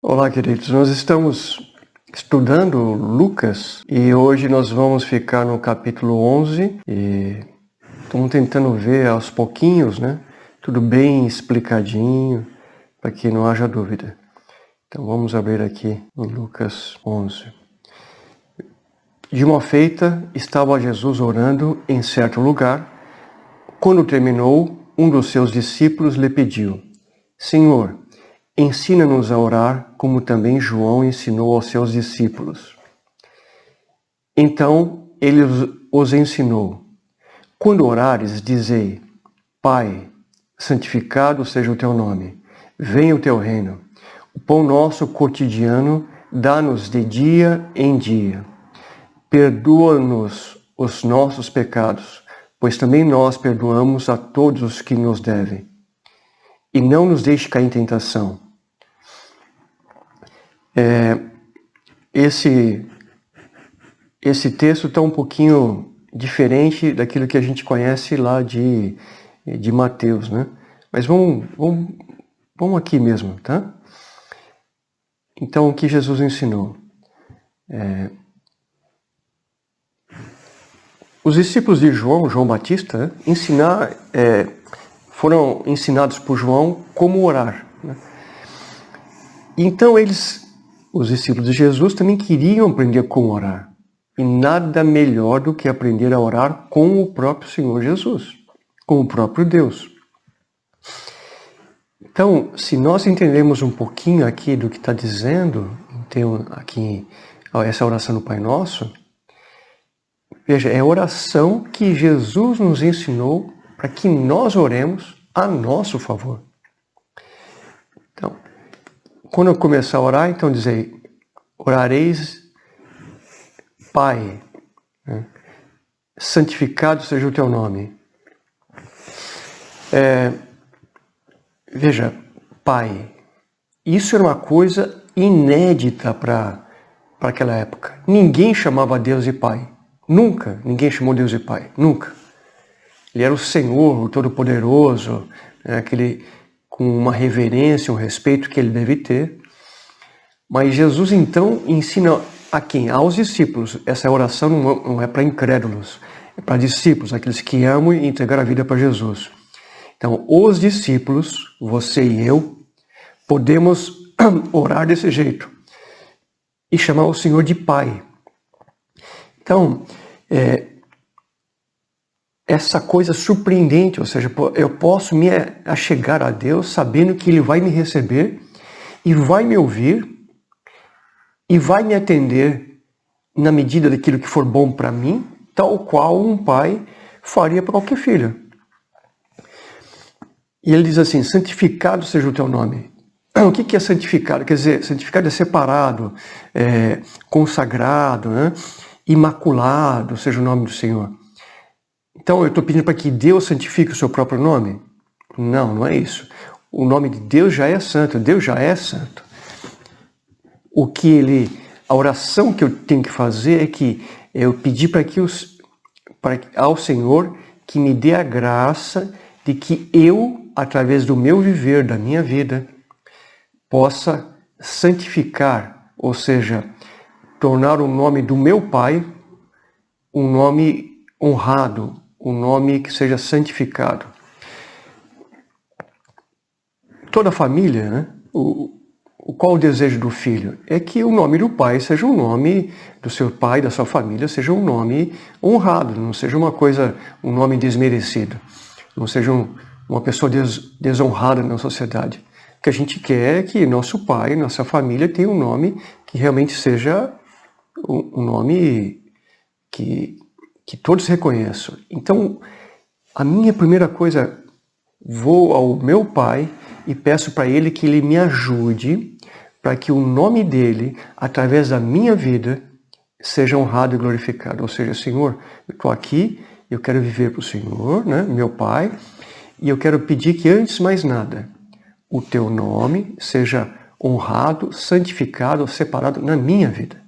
Olá, queridos. Nós estamos estudando Lucas e hoje nós vamos ficar no capítulo 11 e estamos tentando ver aos pouquinhos, né? Tudo bem explicadinho para que não haja dúvida. Então vamos abrir aqui em Lucas 11. De uma feita, estava Jesus orando em certo lugar. Quando terminou, um dos seus discípulos lhe pediu: Senhor, ensina-nos a orar, como também João ensinou aos seus discípulos. Então ele os ensinou: Quando orares, dizei: Pai, santificado seja o teu nome. Venha o teu reino. O pão nosso cotidiano dá-nos de dia em dia. Perdoa-nos os nossos pecados, pois também nós perdoamos a todos os que nos devem. E não nos deixe cair em tentação. Esse texto está um pouquinho diferente daquilo que a gente conhece lá de Mateus, né? Mas vamos aqui mesmo, tá? Então, o que Jesus ensinou? Os discípulos de João Batista, foram ensinados por João como orar, né? Então, os discípulos de Jesus também queriam aprender como orar. E nada melhor do que aprender a orar com o próprio Senhor Jesus, com o próprio Deus. Então, se nós entendermos um pouquinho aqui do que está dizendo, então, aqui, essa oração do Pai Nosso, veja, é a oração que Jesus nos ensinou para que nós oremos a nosso favor. Então, quando eu começar a orar, então dizer: orareis, Pai, né? Santificado seja o teu nome. Veja, Pai, isso era uma coisa inédita para aquela época. Ninguém chamava Deus de Pai. Nunca ninguém chamou Deus de Pai. Nunca. Ele era o Senhor, o Todo-Poderoso, né? Aquele com uma reverência, um respeito que ele deve ter. Mas Jesus então ensina a quem? Aos discípulos. Essa oração não é para incrédulos, é para discípulos, aqueles que amam e entregaram a vida para Jesus. Então, os discípulos, você e eu, podemos orar desse jeito e chamar o Senhor de Pai. Então, essa coisa surpreendente, ou seja, eu posso me achegar a Deus sabendo que Ele vai me receber e vai me ouvir e vai me atender na medida daquilo que for bom para mim, tal qual um pai faria para qualquer filho. E ele diz assim: santificado seja o teu nome. O que é santificado? Quer dizer, santificado é separado, consagrado, né? Imaculado seja o nome do Senhor. Então eu estou pedindo para que Deus santifique o seu próprio nome? Não, não é isso. O nome de Deus já é santo, Deus já é santo. A oração que eu tenho que fazer é que eu pedir ao Senhor que me dê a graça de que eu, através do meu viver, da minha vida, possa santificar, ou seja, tornar o nome do meu Pai um nome honrado, um nome que seja santificado. Toda família, né? Qual o desejo do filho? É que o nome do pai seja um nome do seu pai, da sua família, seja um nome honrado, não seja um nome desmerecido, não seja uma pessoa desonrada na sociedade. O que a gente quer é que nosso pai, nossa família tenha um nome que realmente seja um nome que todos reconheçam. Então, a minha primeira coisa, vou ao meu pai e peço para ele que ele me ajude para que o nome dele, através da minha vida, seja honrado e glorificado. Ou seja, Senhor, eu estou aqui, eu quero viver para o Senhor, né, meu Pai, e eu quero pedir que, antes de mais nada, o teu nome seja honrado, santificado, separado na minha vida.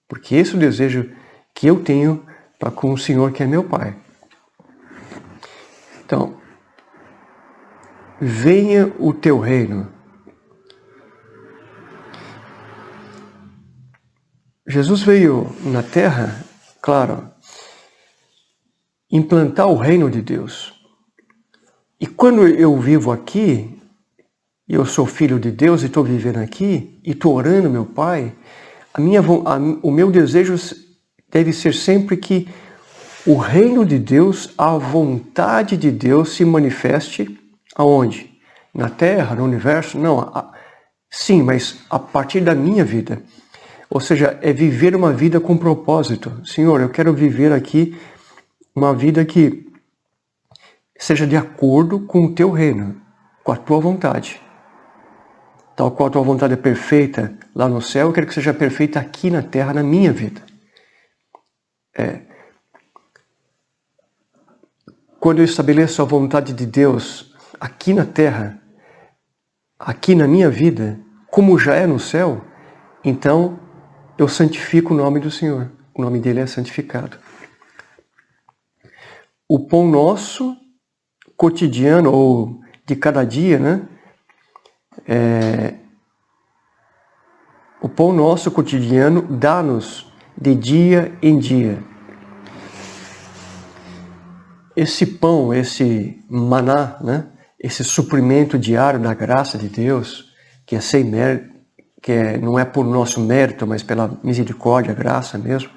Porque esse é o desejo que eu tenho para com o Senhor, que é meu Pai. Então, venha o teu reino. Jesus veio na Terra, claro, implantar o reino de Deus. E quando eu vivo aqui, eu sou filho de Deus e estou vivendo aqui, e estou orando meu Pai, o meu desejo deve ser sempre que o reino de Deus, a vontade de Deus se manifeste aonde? Na Terra, no universo? Não, sim, mas a partir da minha vida. Ou seja, é viver uma vida com propósito. Senhor, eu quero viver aqui uma vida que seja de acordo com o teu reino, com a tua vontade. Tal qual a tua vontade é perfeita lá no céu, eu quero que seja perfeita aqui na terra, na minha vida. Quando eu estabeleço a vontade de Deus aqui na terra, aqui na minha vida, como já é no céu, então eu santifico o nome do Senhor. O nome dele é santificado. O pão nosso cotidiano, ou de cada dia, né? O pão nosso cotidiano dá-nos de dia em dia. Esse pão, esse maná, né? Esse suprimento diário da graça de Deus, que é sem mérito, não é por nosso mérito, mas pela misericórdia, graça mesmo.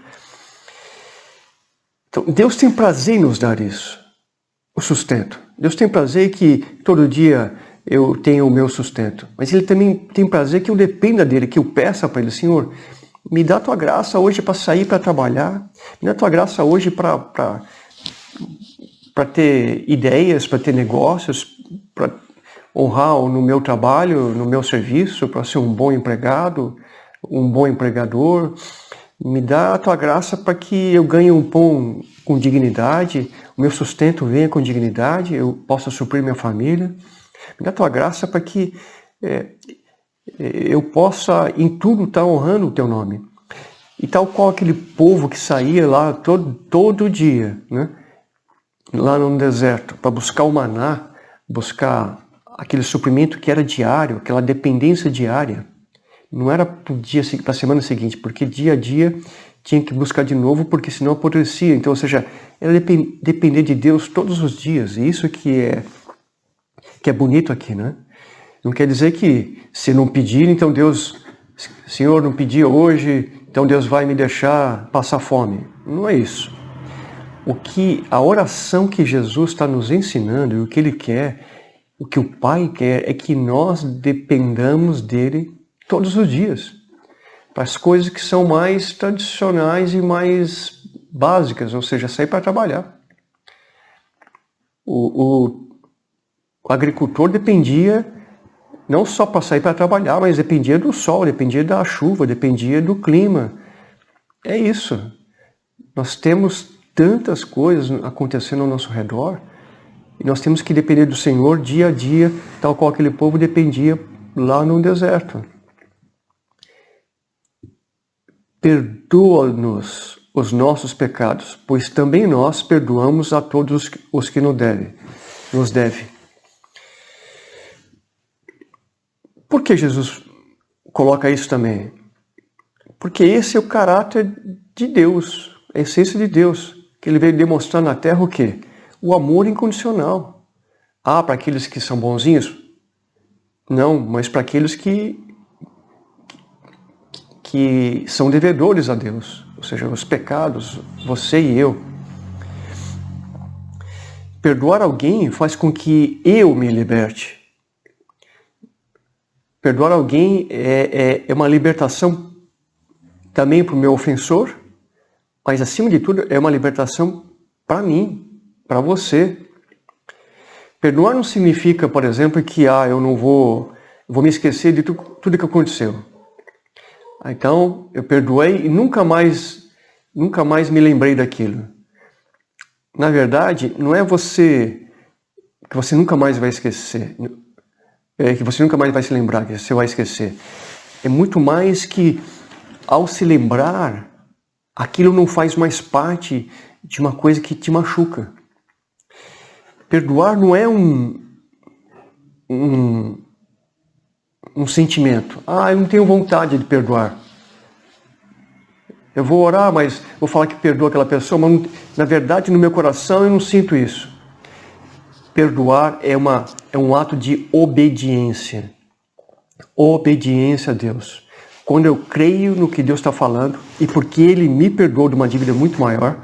Então, Deus tem prazer em nos dar isso, o sustento. Deus tem prazer que todo dia eu tenha o meu sustento. Mas Ele também tem prazer que eu dependa dEle, que eu peça para Ele, Senhor, me dá a Tua graça hoje para sair para trabalhar, me dá a Tua graça hoje para ter ideias, para ter negócios, para honrar no meu trabalho, no meu serviço, para ser um bom empregado, um bom empregador. Me dá a Tua graça para que eu ganhe um pão com dignidade, o meu sustento venha com dignidade, eu possa suprir minha família. Me dá a Tua graça para que eu possa em tudo estar honrando o Teu nome. E tal qual aquele povo que saía lá todo dia, né? Lá no deserto, para buscar o maná, buscar aquele suprimento que era diário, aquela dependência diária. Não era para a semana seguinte, porque dia a dia tinha que buscar de novo, porque senão apodrecia. Então, ou seja, era depender de Deus todos os dias. E isso que é bonito aqui, né? Não quer dizer que se não pedir, então Deus, Senhor, não pedi hoje, então Deus vai me deixar passar fome. Não é isso. A oração que Jesus está nos ensinando e o que Ele quer, o que o Pai quer, é que nós dependamos dEle todos os dias. Para as coisas que são mais tradicionais e mais básicas, ou seja, sair para trabalhar. O agricultor dependia não só para sair para trabalhar, mas dependia do sol, dependia da chuva, dependia do clima. É isso. Nós temos tantas coisas acontecendo ao nosso redor e nós temos que depender do Senhor dia a dia, tal qual aquele povo dependia lá no deserto. Perdoa-nos os nossos pecados, pois também nós perdoamos a todos os que nos devem. Por que Jesus coloca isso também? Porque esse é o caráter de Deus, a essência de Deus, que Ele veio demonstrar na terra o quê? O amor incondicional. Para aqueles que são bonzinhos? Não, mas para aqueles que são devedores a Deus, ou seja, os pecados, você e eu. Perdoar alguém faz com que eu me liberte. Perdoar alguém é uma libertação também para o meu ofensor, mas acima de tudo é uma libertação para mim, para você. Perdoar não significa, por exemplo, que eu não vou me esquecer de tudo que aconteceu. Então, eu perdoei e nunca mais me lembrei daquilo. Na verdade, não é que você nunca mais vai esquecer, que você nunca mais vai se lembrar, que você vai esquecer. É muito mais que, ao se lembrar, aquilo não faz mais parte de uma coisa que te machuca. Perdoar não é um sentimento. Eu não tenho vontade de perdoar. Eu vou orar, mas vou falar que perdoa aquela pessoa, mas na verdade no meu coração eu não sinto isso. Perdoar é um ato de obediência. Obediência a Deus. Quando eu creio no que Deus está falando e porque Ele me perdoou de uma dívida muito maior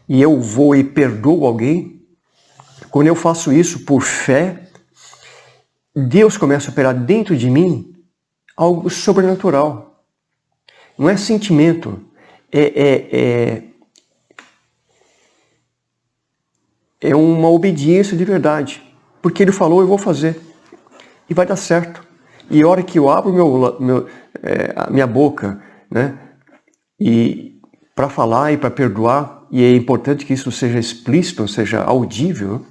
e eu vou e perdoo alguém, quando eu faço isso por fé, Deus começa a operar dentro de mim algo sobrenatural. Não é sentimento, é uma obediência de verdade. Porque Ele falou, eu vou fazer. E vai dar certo. E a hora que eu abro a minha boca, né, e para falar e para perdoar, e é importante que isso seja explícito, seja audível,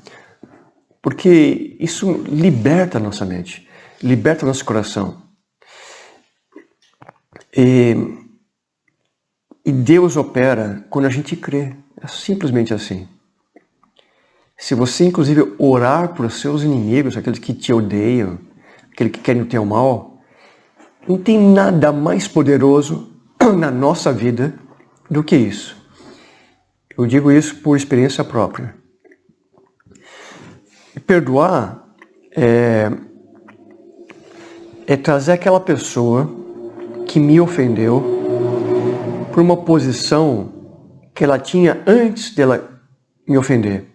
porque isso liberta a nossa mente, liberta nosso coração. E Deus opera quando a gente crê. É simplesmente assim. Se você, inclusive, orar por seus inimigos, aqueles que te odeiam, aqueles que querem o teu mal, não tem nada mais poderoso na nossa vida do que isso. Eu digo isso por experiência própria. E perdoar é trazer aquela pessoa que me ofendeu por uma posição que ela tinha antes dela me ofender.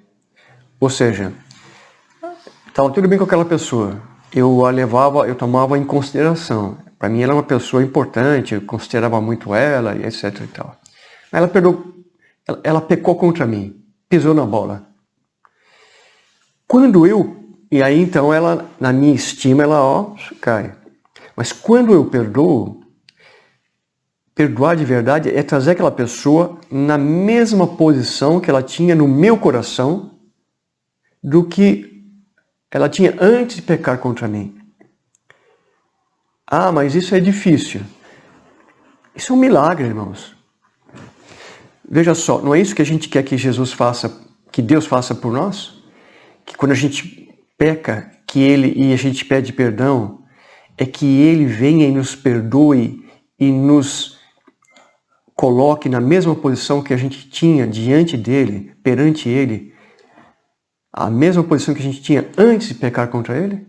Ou seja, estava tudo bem com aquela pessoa. Eu tomava em consideração. Para mim ela era uma pessoa importante, eu considerava muito ela e etc e tal. Mas ela pecou contra mim, pisou na bola. E aí então ela, na minha estima, ela cai. Mas quando eu perdoo, perdoar de verdade é trazer aquela pessoa na mesma posição que ela tinha no meu coração do que ela tinha antes de pecar contra mim. Ah, mas isso é difícil. Isso é um milagre, irmãos. Veja só, não é isso que a gente quer que Jesus faça, que Deus faça por nós? Que quando a gente peca, e a gente pede perdão, é que Ele venha e nos perdoe e nos coloque na mesma posição que a gente tinha diante dEle, perante Ele, a mesma posição que a gente tinha antes de pecar contra Ele?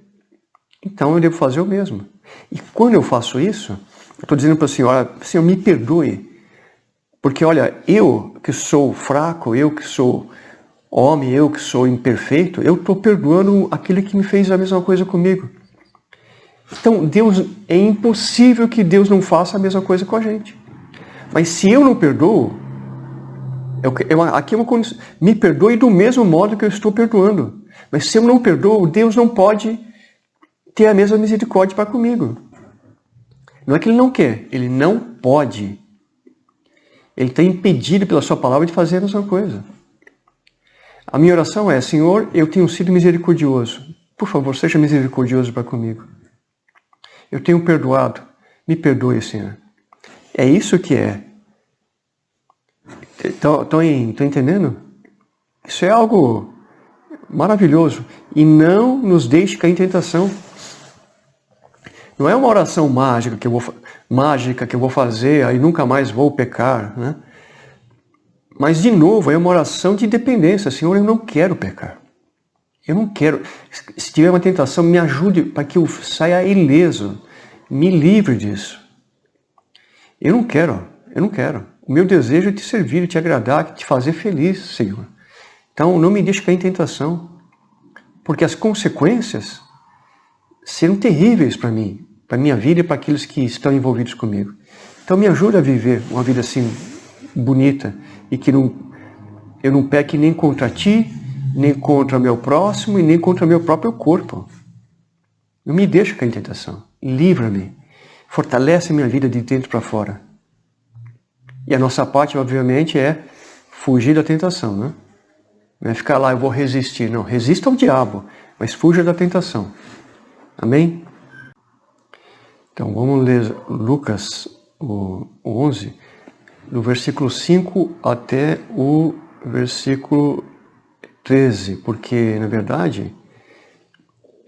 Então eu devo fazer o mesmo. E quando eu faço isso, eu estou dizendo para o Senhor, Senhor, me perdoe. Porque olha, eu que sou fraco, eu que sou homem, eu que sou imperfeito, eu estou perdoando aquele que me fez a mesma coisa comigo. Então é impossível que Deus não faça a mesma coisa com a gente. Mas se eu não perdoo, aqui é uma condição, me perdoe do mesmo modo que eu estou perdoando. Mas se eu não perdoo, Deus não pode ter a mesma misericórdia para comigo. Não é que Ele não quer, Ele não pode. Ele está impedido pela sua palavra de fazer a mesma coisa. A minha oração é, Senhor, eu tenho sido misericordioso. Por favor, seja misericordioso para comigo. Eu tenho perdoado. Me perdoe, Senhor. É isso que é. Estão entendendo? Isso é algo maravilhoso. E não nos deixe cair em tentação. Não é uma oração mágica que eu vou fazer, aí nunca mais vou pecar, né? Mas, de novo, é uma oração de dependência. Senhor, eu não quero pecar. Eu não quero. Se tiver uma tentação, me ajude para que eu saia ileso. Me livre disso. Eu não quero. O meu desejo é te servir, te agradar, te fazer feliz, Senhor. Então, não me deixe cair em tentação. Porque as consequências serão terríveis para mim, para a minha vida e para aqueles que estão envolvidos comigo. Então, me ajuda a viver uma vida assim, bonita, e que eu não peque nem contra ti, nem contra o meu próximo e nem contra o meu próprio corpo. Não me deixa cair em tentação. Livra-me. Fortalece a minha vida de dentro para fora. E a nossa parte, obviamente, é fugir da tentação, né? Não é ficar lá, eu vou resistir. Não, resista ao diabo, mas fuja da tentação. Amém? Então, vamos ler Lucas 11, do versículo 5 até o versículo 13, porque, na verdade,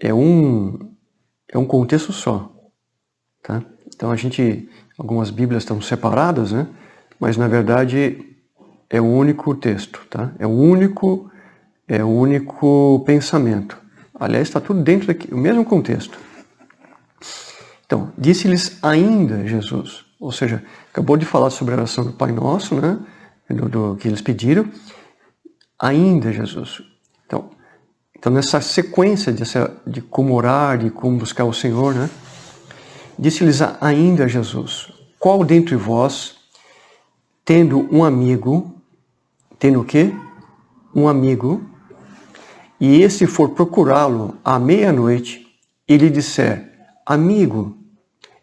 é um contexto só, tá? Então, algumas Bíblias estão separadas, né? mas na verdade é o único texto, tá? É o único pensamento. Aliás, está tudo dentro daqui, o mesmo contexto. Então, disse-lhes ainda Jesus, ou seja, acabou de falar sobre a oração do Pai Nosso, né? Do que eles pediram, ainda Jesus. Então nessa sequência de como orar, de como buscar o Senhor, né? Disse-lhes ainda Jesus, qual dentre vós, tendo um amigo, tendo o quê? Um amigo, e esse for procurá-lo à meia-noite, e lhe disser, amigo,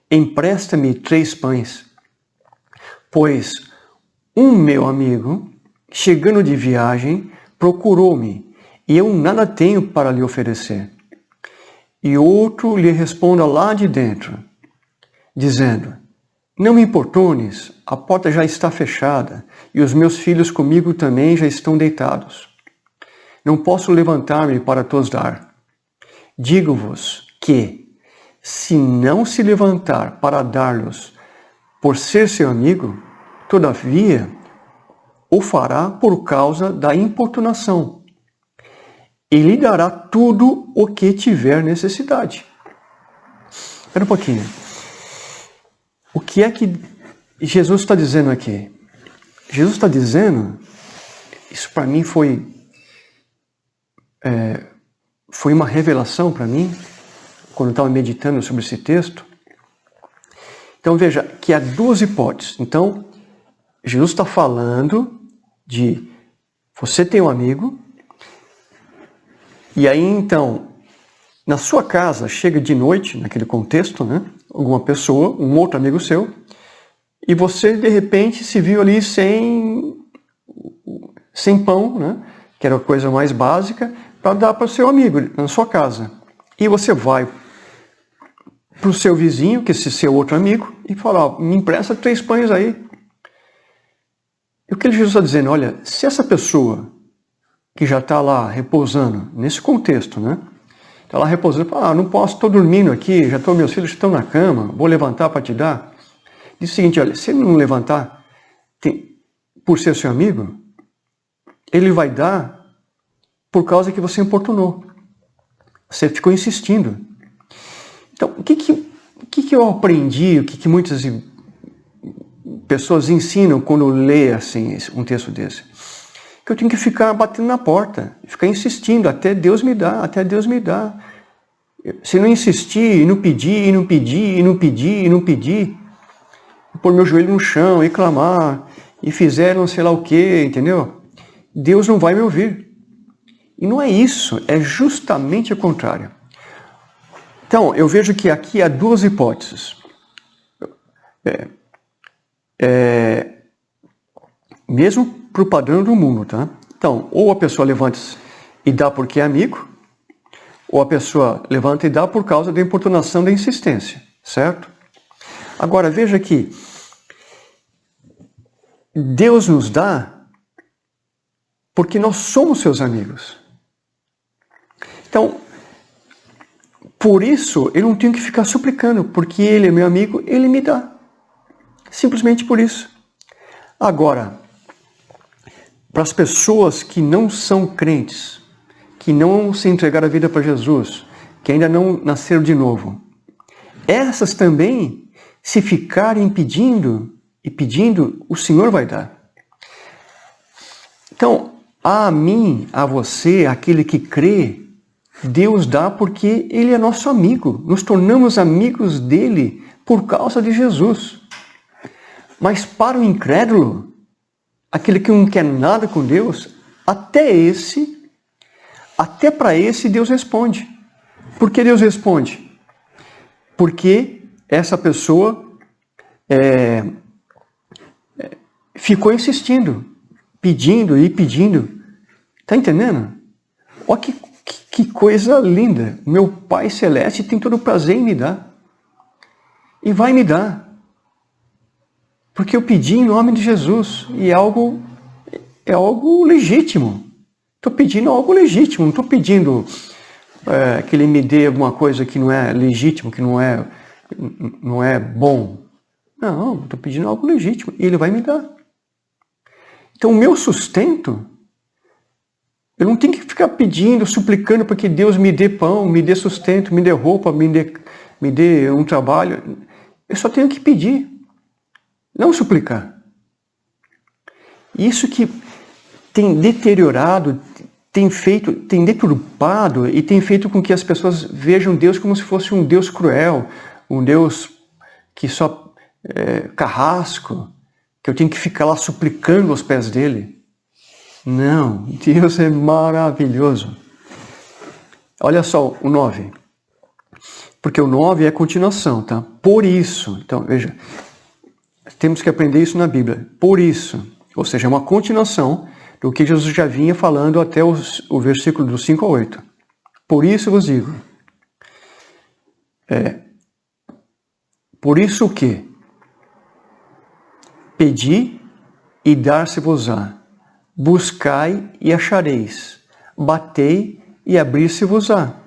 empresta-me 3 pães, pois um meu amigo, chegando de viagem, procurou-me, e eu nada tenho para lhe oferecer. E outro lhe responda lá de dentro, dizendo, não me importunes, a porta já está fechada, e os meus filhos comigo também já estão deitados. Não posso levantar-me para tos dar. Digo-vos que, se não se levantar para dar-los por ser seu amigo, todavia o fará por causa da importunação, e lhe dará tudo o que tiver necessidade. Espera um pouquinho. O que é que Jesus está dizendo aqui? Jesus está dizendo, isso para mim foi uma revelação para mim, quando eu estava meditando sobre esse texto. Então veja que há 2 hipóteses. Então, Jesus está falando de você tem um amigo, e aí então, na sua casa, chega de noite, naquele contexto, né? Alguma pessoa, um outro amigo seu, e você de repente se viu ali sem pão, né? Que era a coisa mais básica, para dar para o seu amigo na sua casa. E você vai para o seu vizinho, que é esse seu outro amigo, e fala, ó, me empresta 3 pães aí. E o que Jesus está dizendo? Olha, se essa pessoa que já está lá repousando, nesse contexto, né? Está lá repousando, fala, não posso, estou dormindo aqui, meus filhos estão na cama, vou levantar para te dar. Diz o seguinte, olha, se ele não levantar por ser seu amigo, ele vai dar por causa que você importunou. Você ficou insistindo. Então, o que eu aprendi, o que muitas pessoas ensinam quando lê assim, um texto desse? Que eu tenho que ficar batendo na porta, ficar insistindo, até Deus me dá, até Deus me dá. Se não insistir, e não pedir, e não pedir, e não pedir, e não pedir, pôr meu joelho no chão e clamar, e fizer não sei lá o que, entendeu? Deus não vai me ouvir. E não é isso, é justamente o contrário. Então, eu vejo que aqui há 2 hipóteses. Mesmo para o padrão do mundo, tá? Então, ou a pessoa levanta e dá porque é amigo, ou a pessoa levanta e dá por causa da importunação da insistência, certo? Agora, veja que Deus nos dá porque nós somos seus amigos. Então, por isso, eu não tenho que ficar suplicando, porque ele é meu amigo, ele me dá. Simplesmente por isso. Agora, para as pessoas que não são crentes, que não se entregaram a vida para Jesus, que ainda não nasceram de novo, essas também, se ficarem pedindo e pedindo, o Senhor vai dar. Então, a mim, a você, aquele que crê, Deus dá porque Ele é nosso amigo. Nos tornamos amigos dele por causa de Jesus. Mas para o incrédulo, aquele que não quer nada com Deus, até para esse Deus responde. Por que Deus responde? Porque essa pessoa ficou insistindo, pedindo e pedindo. Está entendendo? Olha que coisa linda. Meu Pai Celeste tem todo o prazer em me dar. E vai me dar. Porque eu pedi em nome de Jesus. E é algo legítimo. Estou pedindo algo legítimo. Não estou pedindo que Ele me dê alguma coisa que não é legítimo, que não é bom. Não, estou pedindo algo legítimo. E Ele vai me dar. Então o meu sustento, eu não tenho que ficar pedindo, suplicando para que Deus me dê pão, me dê sustento, me dê roupa, me dê um trabalho. Eu só tenho que pedir, não suplicar. Isso que tem deteriorado, tem deturpado e tem feito com que as pessoas vejam Deus como se fosse um Deus cruel, um Deus que só carrasco, que eu tenho que ficar lá suplicando aos pés dele. Não, Deus é maravilhoso. Olha só o 9. Porque o 9 é a continuação, tá? Por isso, então veja, temos que aprender isso na Bíblia. Por isso, ou seja, é uma continuação do que Jesus já vinha falando até o versículo do 5 ao 8. Por isso vos digo. Por isso o quê? Pedi e dar-se-vos-á. Buscai e achareis. Batei e abrir-se-vos-á.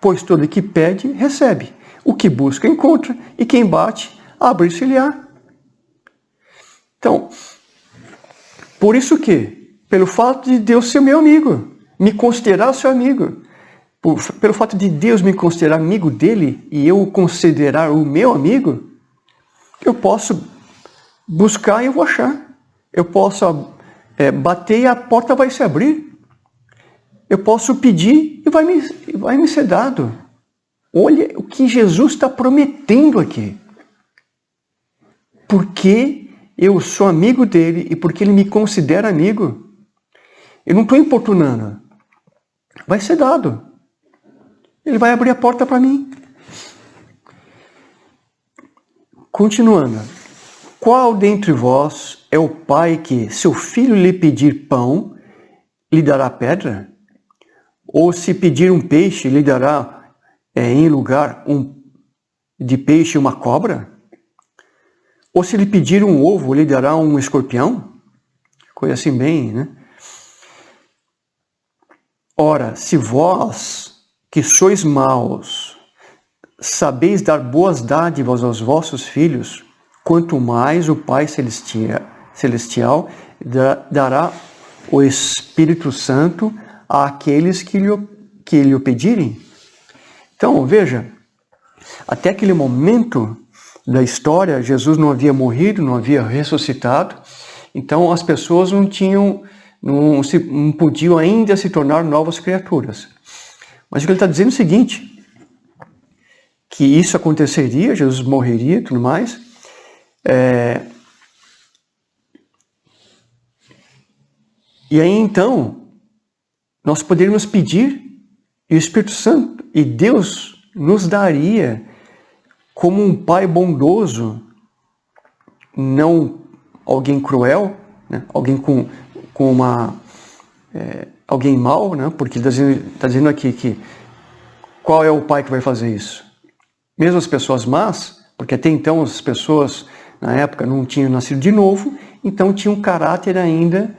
Pois todo que pede, recebe. O que busca, encontra. E quem bate, abre-se-lhe-á. Então, por isso que, pelo fato de Deus ser meu amigo, me considerar seu amigo, pelo fato de Deus me considerar amigo dele e eu o considerar o meu amigo, eu posso buscar e eu vou achar. Eu posso bater e a porta vai se abrir. Eu posso pedir e vai me ser dado. Olha o que Jesus está prometendo aqui. Porque eu sou amigo dele e porque ele me considera amigo, eu não estou importunando. Vai ser dado. Ele vai abrir a porta para mim. Continuando. Qual dentre vós é o pai que, se o filho lhe pedir pão, lhe dará pedra? Ou se pedir um peixe, lhe dará em lugar de peixe uma cobra? Ou se lhe pedir um ovo, lhe dará um escorpião? Coisa assim bem, né? Ora, se vós, que sois maus, sabeis dar boas dádivas aos vossos filhos, quanto mais o Pai Celestial dará o Espírito Santo àqueles que lhe o pedirem. Então, veja, até aquele momento da história, Jesus não havia morrido, não havia ressuscitado, então as pessoas não podiam ainda se tornar novas criaturas. Mas o que ele está dizendo é o seguinte, que isso aconteceria, Jesus morreria e tudo mais, e aí então, nós poderíamos pedir, e o Espírito Santo, e Deus nos daria como um Pai bondoso, não alguém cruel, né? Alguém com alguém mau, né? Porque ele está dizendo aqui que qual é o pai que vai fazer isso? Mesmo as pessoas más, porque até então as pessoas na época não tinham nascido de novo, então tinham um caráter ainda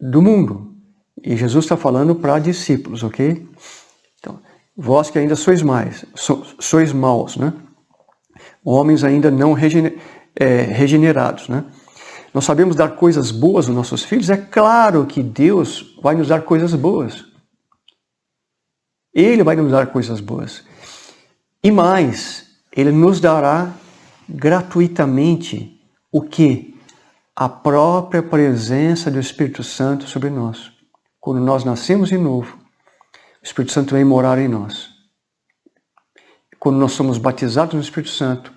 do mundo. E Jesus está falando para discípulos, ok? Então, vós que ainda sois maus, né? Homens ainda não regenerados, né? Nós sabemos dar coisas boas aos nossos filhos, é claro que Deus vai nos dar coisas boas. Ele vai nos dar coisas boas. E mais, Ele nos dará gratuitamente o que? A própria presença do Espírito Santo sobre nós. Quando nós nascemos de novo, o Espírito Santo vem morar em nós. Quando nós somos batizados no Espírito Santo,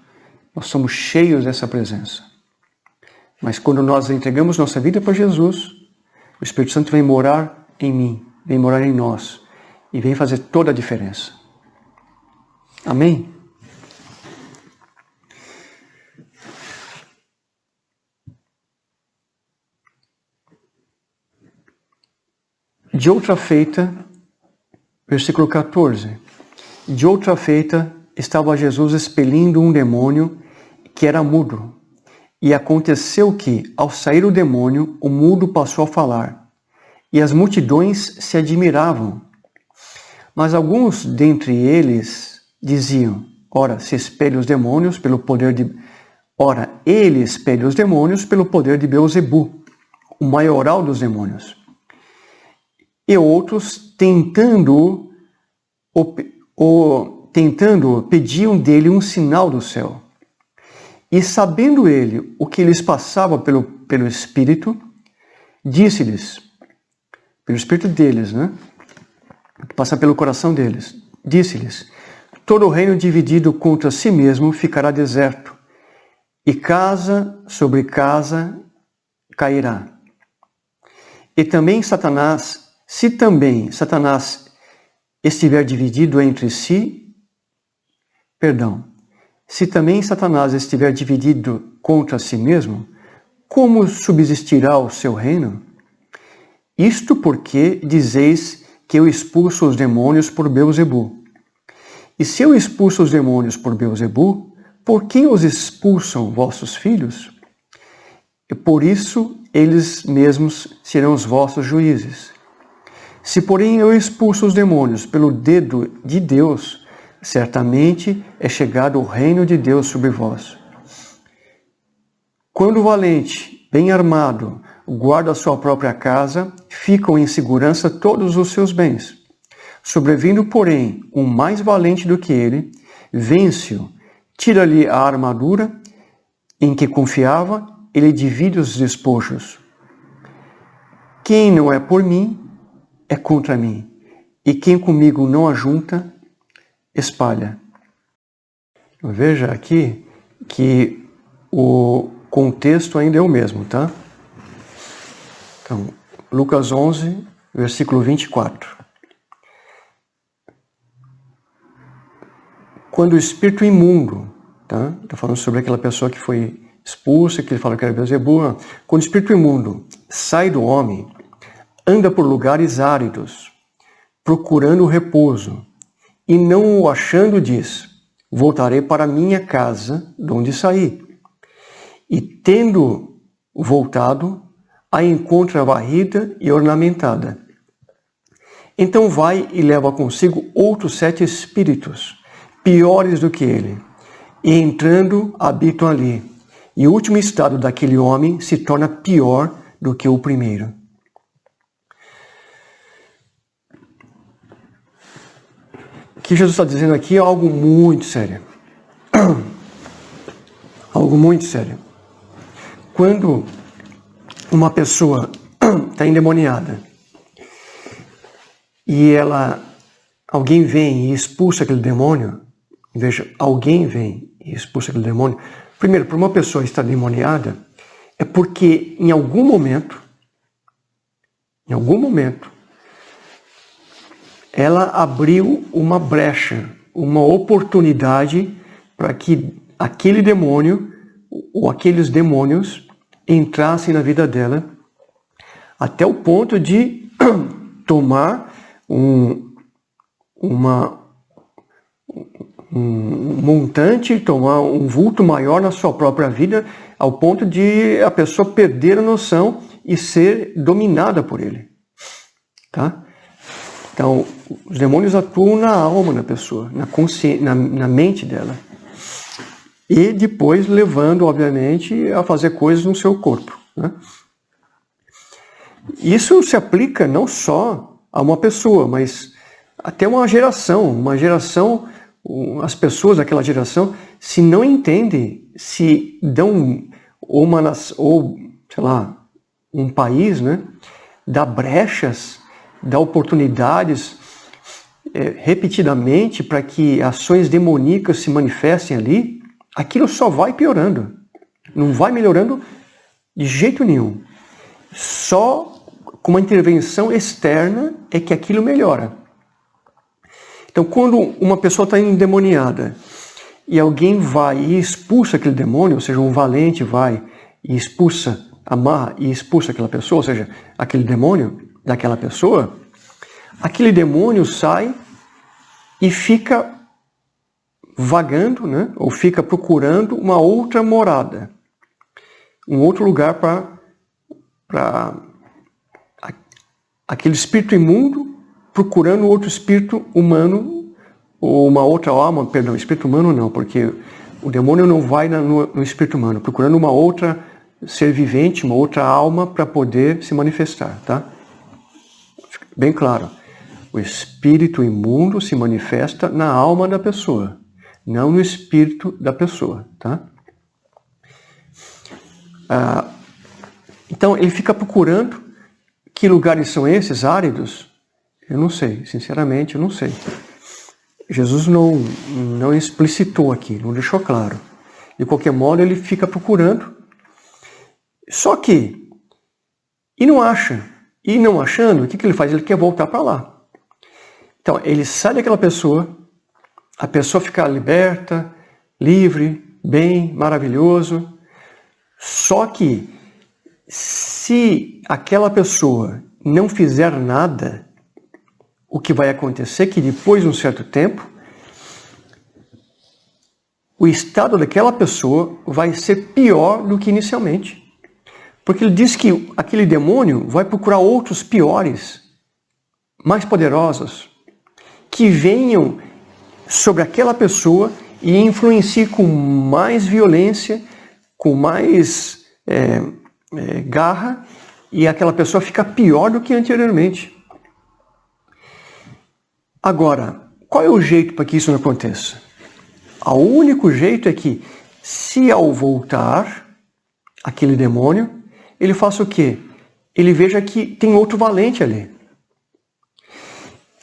nós somos cheios dessa presença. Mas quando nós entregamos nossa vida para Jesus, o Espírito Santo vem morar em mim, vem morar em nós e vem fazer toda a diferença. Amém? De outra feita, versículo 14. De outra feita, estava Jesus expelindo um demônio que era mudo. E aconteceu que, ao sair o demônio, o mudo passou a falar, e as multidões se admiravam. Mas alguns dentre eles diziam, ora, se espelha os demônios pelo poder Ora, ele expele os demônios pelo poder de Beelzebu, o maioral dos demônios. E outros, tentando, pediam dele um sinal do céu. E sabendo ele o que lhes passava pelo Espírito, disse-lhes, pelo Espírito deles, né? Que passa pelo coração deles, disse-lhes: todo reino dividido contra si mesmo ficará deserto, e casa sobre casa cairá. E também Satanás, se também Satanás estiver dividido entre si, se também Satanás estiver dividido contra si mesmo, como subsistirá o seu reino? Isto porque dizeis que eu expulso os demônios por Beelzebu. E se eu expulso os demônios por Beelzebu, por quem os expulsam vossos filhos? E por isso eles mesmos serão os vossos juízes. Se porém eu expulso os demônios pelo dedo de Deus, certamente é chegado o reino de Deus sobre vós. Quando o valente, bem armado, guarda a sua própria casa, ficam em segurança todos os seus bens. Sobrevindo, porém, um mais valente do que ele, vence-o, tira-lhe a armadura em que confiava, ele divide os despojos. Quem não é por mim, é contra mim, e quem comigo não ajunta, espalha. Veja aqui que o contexto ainda é o mesmo, tá? Então, Lucas 11, versículo 24. Quando o espírito imundo, tá? Estou falando sobre aquela pessoa que foi expulsa, que ele fala que era Beelzebu. Quando o espírito imundo sai do homem, anda por lugares áridos, procurando repouso, e não o achando, diz: voltarei para minha casa, de onde saí. E tendo voltado, a encontra varrida e ornamentada. Então vai e leva consigo outros 7 espíritos, piores do que ele, e entrando habitam ali. E o último estado daquele homem se torna pior do que o primeiro. O que Jesus está dizendo aqui é algo muito sério. Algo muito sério. Quando uma pessoa está endemoniada e alguém vem e expulsa aquele demônio, veja, alguém vem e expulsa aquele demônio. Primeiro, para uma pessoa estar endemoniada, é porque em algum momento, ela abriu uma brecha, uma oportunidade para que aquele demônio ou aqueles demônios entrassem na vida dela, até o ponto de tomar um montante, tomar um vulto maior na sua própria vida, ao ponto de a pessoa perder a noção e ser dominada por ele. Tá? Então, os demônios atuam na alma da pessoa, na mente dela. E depois levando, obviamente, a fazer coisas no seu corpo. Né? Isso se aplica não só a uma pessoa, mas até uma geração. As pessoas daquela geração, se não entendem, se dão um país, né, dá brechas, dá oportunidades repetidamente para que ações demoníacas se manifestem ali, aquilo só vai piorando. Não vai melhorando de jeito nenhum. Só com uma intervenção externa é que aquilo melhora. Então, quando uma pessoa está endemoniada e alguém vai e expulsa aquele demônio, ou seja, um valente vai e amarra e expulsa aquela pessoa, ou seja, aquele demônio daquela pessoa, aquele demônio sai e fica vagando, né? Ou fica procurando uma outra morada, um outro lugar para aquele espírito imundo procurando outro espírito humano, ou uma outra alma, espírito humano não, porque O demônio não vai no espírito humano, procurando uma outra ser vivente, uma outra alma para poder se manifestar, tá? Bem claro. O espírito imundo se manifesta na alma da pessoa, não no espírito da pessoa, tá? Então ele fica procurando. Que lugares são esses áridos? Eu não sei, sinceramente eu não sei. Jesus não explicitou aqui, não deixou claro. De qualquer modo ele fica procurando. Só que, e não acha. E não achando, o que ele faz? Ele quer voltar para lá. Então ele sai daquela pessoa, a pessoa fica liberta, livre, bem, maravilhoso. Só que, se aquela pessoa não fizer nada, o que vai acontecer é que depois de um certo tempo, o estado daquela pessoa vai ser pior do que inicialmente. Porque ele diz que aquele demônio vai procurar outros piores, mais poderosos, que venham sobre aquela pessoa e influenciem com mais violência, com mais garra, e aquela pessoa fica pior do que anteriormente. Agora, qual é o jeito para que isso não aconteça? O único jeito é que, se ao voltar aquele demônio, ele faça o quê? Ele veja que tem outro valente ali.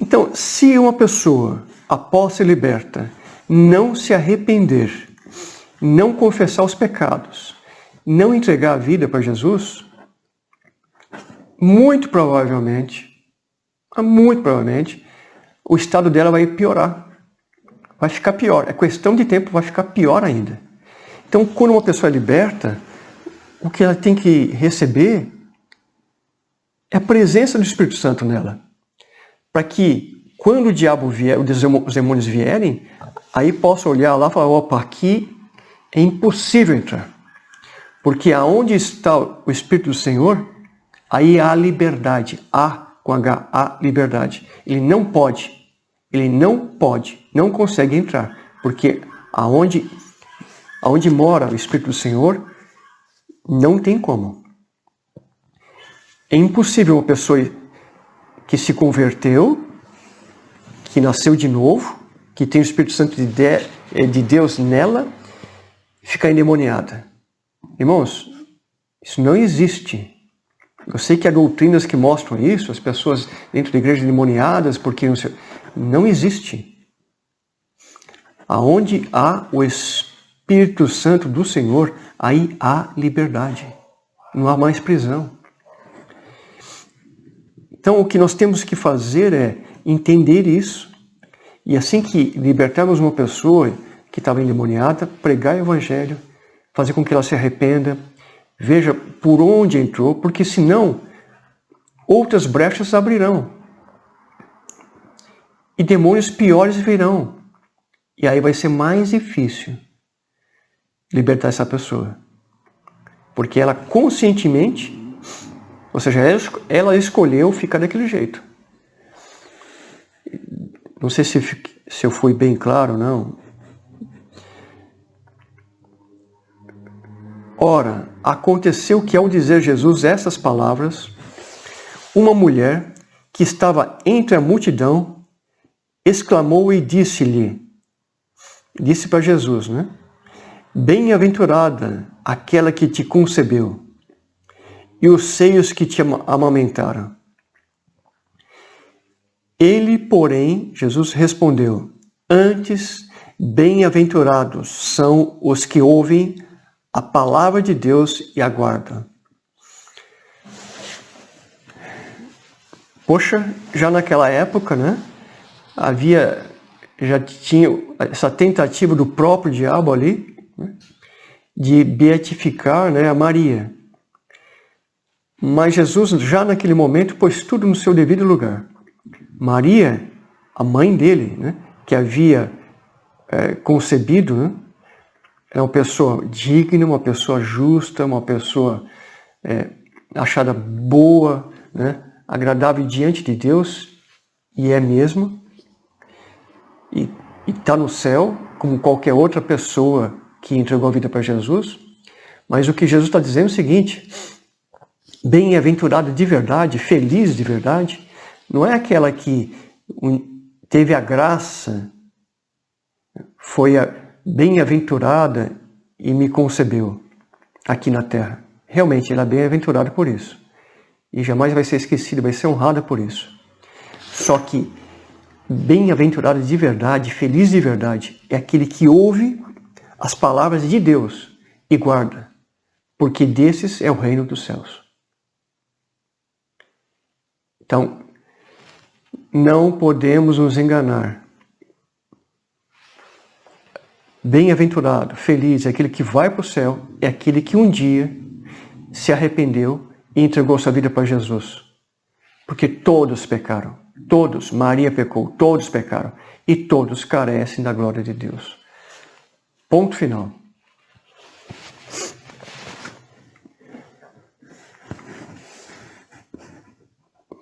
Então, se uma pessoa, após ser liberta, não se arrepender, não confessar os pecados, não entregar a vida para Jesus, muito provavelmente, o estado dela vai piorar. Vai ficar pior. É questão de tempo, vai ficar pior ainda. Então, quando uma pessoa é liberta, o que ela tem que receber é a presença do Espírito Santo nela. Para que, quando o diabo vier, os demônios vierem, aí possa olhar lá e falar, opa, aqui é impossível entrar. Porque aonde está o Espírito do Senhor, aí há liberdade. Há, com H, há liberdade. Ele não pode, não consegue entrar. Porque aonde mora o Espírito do Senhor, não tem como. É impossível uma pessoa que se converteu, que nasceu de novo, que tem o Espírito Santo de Deus nela, ficar endemoniada. Irmãos, isso não existe. Eu sei que há doutrinas que mostram isso, as pessoas dentro da igreja endemoniadas, porque não existe. Aonde há o Espírito Santo do Senhor, aí há liberdade. Não há mais prisão. Então, o que nós temos que fazer é entender isso. E assim que libertarmos uma pessoa que estava endemoniada, pregar o Evangelho, fazer com que ela se arrependa, veja por onde entrou, porque senão outras brechas abrirão. E demônios piores virão. E aí vai ser mais difícil libertar essa pessoa. Porque ela conscientemente, ou seja, ela escolheu ficar daquele jeito. Não sei se eu fui bem claro ou não. Ora, aconteceu que ao dizer Jesus essas palavras, uma mulher que estava entre a multidão exclamou e disse para Jesus, né? Bem-aventurada aquela que te concebeu e os seios que te amamentaram. Ele, porém, Jesus respondeu, antes, bem-aventurados são os que ouvem a palavra de Deus e aguardam. Poxa, já naquela época, né? Já tinha essa tentativa do próprio diabo ali, né, de beatificar, né, a Maria. Mas Jesus, já naquele momento, pôs tudo no seu devido lugar. Maria, a mãe dele, né, que havia concebido, né, é uma pessoa digna, uma pessoa justa, uma pessoa achada boa, né, agradável diante de Deus, e é mesmo, e está no céu, como qualquer outra pessoa que entregou a vida para Jesus, mas o que Jesus está dizendo é o seguinte: bem-aventurada de verdade, feliz de verdade, não é aquela que teve a graça, foi bem-aventurada e me concebeu aqui na terra. Realmente, ela é bem-aventurada por isso. E jamais vai ser esquecida, vai ser honrada por isso. Só que bem-aventurado de verdade, feliz de verdade, é aquele que ouve as palavras de Deus e guarda, porque desses é o reino dos céus. Então, não podemos nos enganar. Bem-aventurado, feliz, é aquele que vai para o céu, é aquele que um dia se arrependeu e entregou sua vida para Jesus. Porque todos pecaram. Todos, Maria pecou, todos pecaram. E todos carecem da glória de Deus. Ponto final.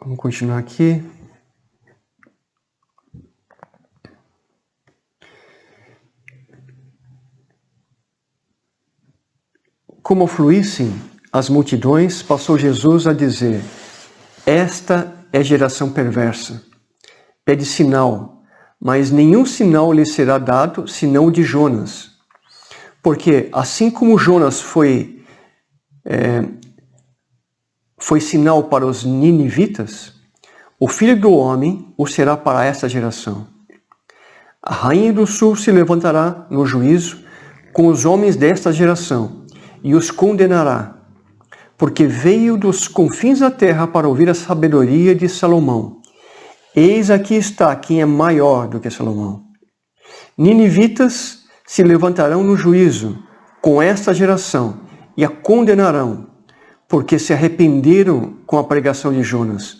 Vamos continuar aqui. Como fluíssem as multidões, passou Jesus a dizer: esta é geração perversa. Pede sinal, mas nenhum sinal lhe será dado, senão o de Jonas. Porque assim como Jonas foi sinal para os ninivitas, o Filho do Homem o será para esta geração. A rainha do sul se levantará no juízo com os homens desta geração e os condenará, porque veio dos confins da terra para ouvir a sabedoria de Salomão. Eis aqui está quem é maior do que Salomão. Ninivitas se levantarão no juízo com esta geração e a condenarão, porque se arrependeram com a pregação de Jonas.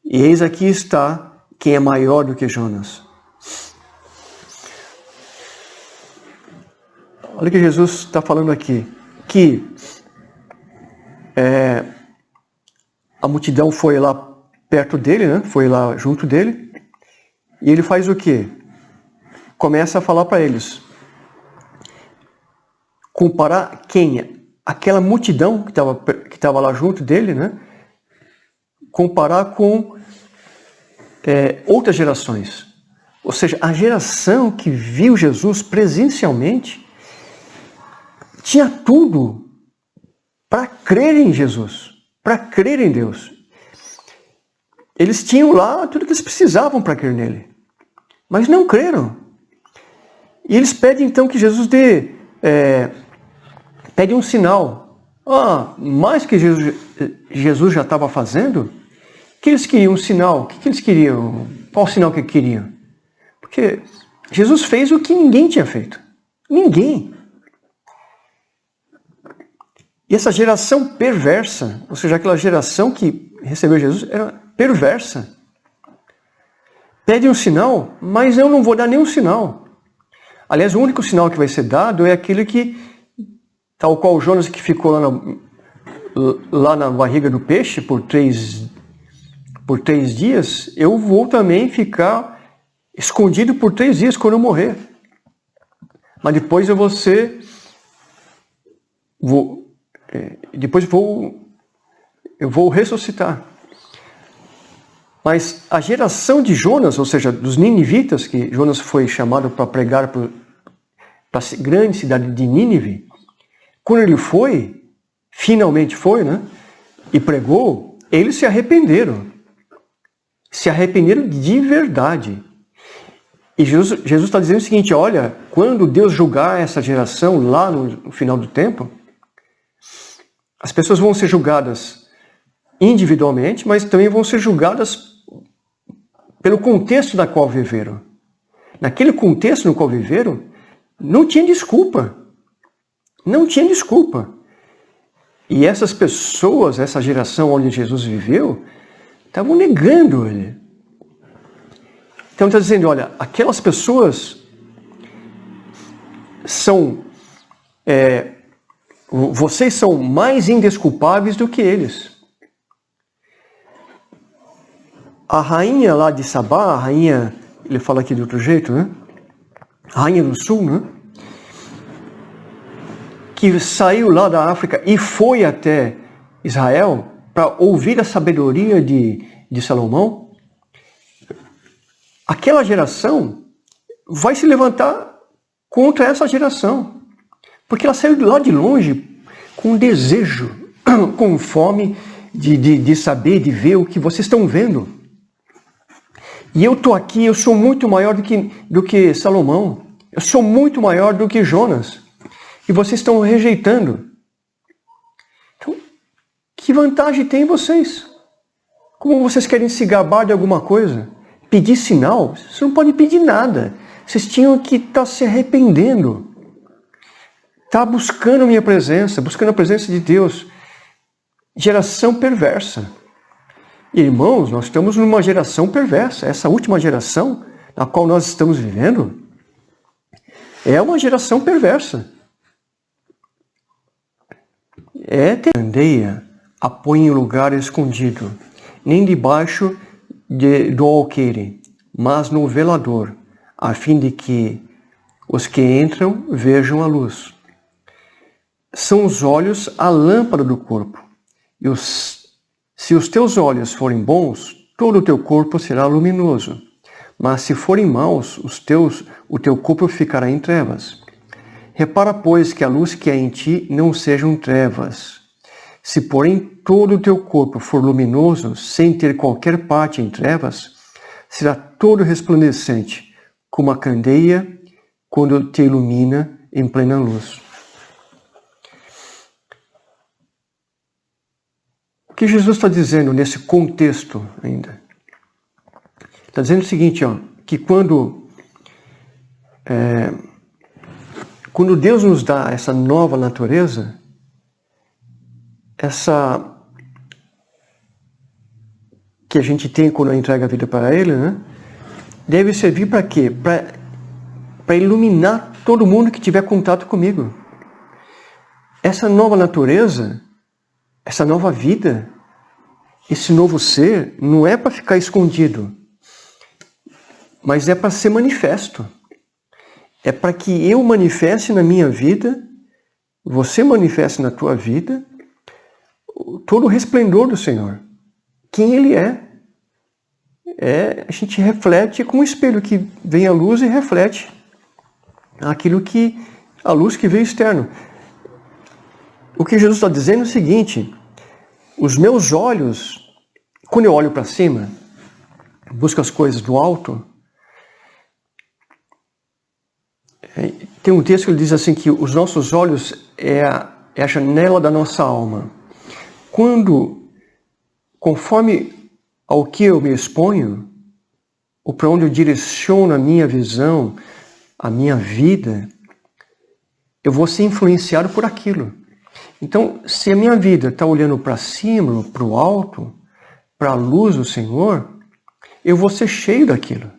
E eis aqui está quem é maior do que Jonas. Olha o que Jesus está falando aqui, que a multidão foi lá perto dele, né? Foi lá junto dele, e ele faz o quê? Começa a falar para eles. Comparar quem? Aquela multidão que estava lá junto dele, né? Comparar com outras gerações. Ou seja, a geração que viu Jesus presencialmente tinha tudo para crer em Jesus, para crer em Deus. Eles tinham lá tudo que eles precisavam para crer nele, mas não creram. E eles pedem então que Jesus pede um sinal. Mais que Jesus já estava fazendo, que eles queriam um sinal. O que eles queriam? Qual sinal que queriam? Porque Jesus fez o que ninguém tinha feito. Ninguém. E essa geração perversa, ou seja, aquela geração que recebeu Jesus, era perversa. Pede um sinal, mas eu não vou dar nenhum sinal. Aliás, o único sinal que vai ser dado é aquele que, tal qual o Jonas que ficou lá na barriga do peixe por três dias, eu vou também ficar escondido por 3 dias quando eu morrer. Mas depois eu vou ressuscitar. Mas a geração de Jonas, ou seja, dos ninivitas, que Jonas foi chamado para pregar para a grande cidade de Nínive, quando ele finalmente foi, né, e pregou, eles se arrependeram. Se arrependeram de verdade. E Jesus está dizendo o seguinte: olha, quando Deus julgar essa geração lá no final do tempo, as pessoas vão ser julgadas individualmente, mas também vão ser julgadas pelo contexto na qual viveram. Naquele contexto no qual viveram, não tinha desculpa. Não tinha desculpa. E essas pessoas, essa geração onde Jesus viveu, estavam negando ele. Então está dizendo, olha, aquelas pessoas vocês são mais indesculpáveis do que eles. A rainha lá de Sabá, a rainha, ele fala aqui de outro jeito, né? A rainha do sul, né? que saiu lá da África e foi até Israel para ouvir a sabedoria de Salomão, aquela geração vai se levantar contra essa geração. Porque ela saiu de lá de longe com desejo, com fome de saber, de ver o que vocês estão vendo. E eu estou aqui, eu sou muito maior do que Salomão. Eu sou muito maior do que Jonas. E vocês estão rejeitando. Então, que vantagem tem vocês? Como vocês querem se gabar de alguma coisa? Pedir sinal? Vocês não podem pedir nada. Vocês tinham que estar se arrependendo. Estar buscando a minha presença, buscando a presença de Deus. Geração perversa. Irmãos, nós estamos numa geração perversa. Essa última geração na qual nós estamos vivendo é uma geração perversa. Candeia a põe em lugar escondido, nem debaixo do alqueire, mas no velador, a fim de que os que entram vejam a luz. São os olhos a lâmpada do corpo. Se os teus olhos forem bons, todo o teu corpo será luminoso. Mas se forem maus, o teu corpo ficará em trevas. Repara, pois, que a luz que há em ti não sejam trevas. Se, porém, todo o teu corpo for luminoso, sem ter qualquer parte em trevas, será todo resplandecente, como a candeia quando te ilumina em plena luz. O que Jesus está dizendo nesse contexto ainda? Está dizendo o seguinte, que quando Deus nos dá essa nova natureza, essa que a gente tem quando entrega a vida para Ele, né, deve servir para quê? Para iluminar todo mundo que tiver contato comigo. Essa nova natureza, essa nova vida, esse novo ser, não é para ficar escondido, mas é para ser manifesto. É para que eu manifeste na minha vida, você manifeste na tua vida, todo o resplendor do Senhor. Quem Ele é. A gente reflete com um espelho que vem a luz e reflete a luz que veio externo. O que Jesus está dizendo é o seguinte: os meus olhos, quando eu olho para cima, busco as coisas do alto, tem um texto que ele diz assim que os nossos olhos é a janela da nossa alma. Conforme ao que eu me exponho, ou para onde eu direciono a minha visão, a minha vida, eu vou ser influenciado por aquilo. Então, se a minha vida está olhando para cima, para o alto, para a luz do Senhor, eu vou ser cheio daquilo.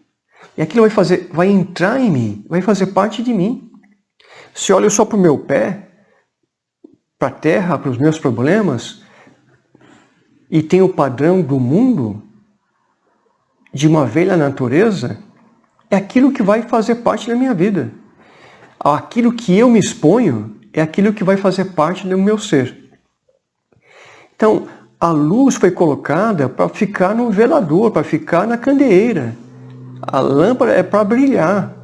E aquilo vai entrar em mim, vai fazer parte de mim. Se eu olho só para o meu pé, para a terra, para os meus problemas, e tenho o padrão do mundo, de uma velha natureza, é aquilo que vai fazer parte da minha vida. Aquilo que eu me exponho é aquilo que vai fazer parte do meu ser. Então, a luz foi colocada para ficar no velador, para ficar na candeeira. A lâmpada é para brilhar,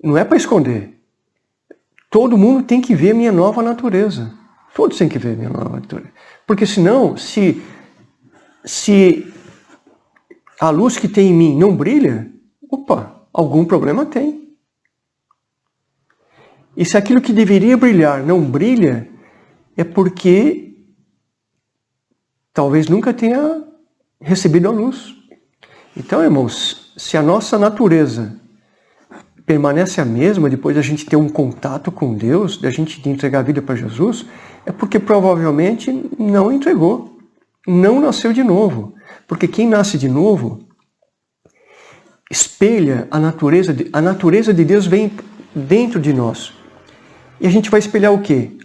não é para esconder. Todo mundo tem que ver a minha nova natureza. Todos têm que ver a minha nova natureza. Porque senão, se a luz que tem em mim não brilha, algum problema tem. E se aquilo que deveria brilhar não brilha, é porque talvez nunca tenha recebido a luz. Então, irmãos, se a nossa natureza permanece a mesma depois da gente ter um contato com Deus, da gente entregar a vida para Jesus, é porque provavelmente não entregou, não nasceu de novo. Porque quem nasce de novo espelha a natureza de Deus vem dentro de nós. E a gente vai espelhar o quê?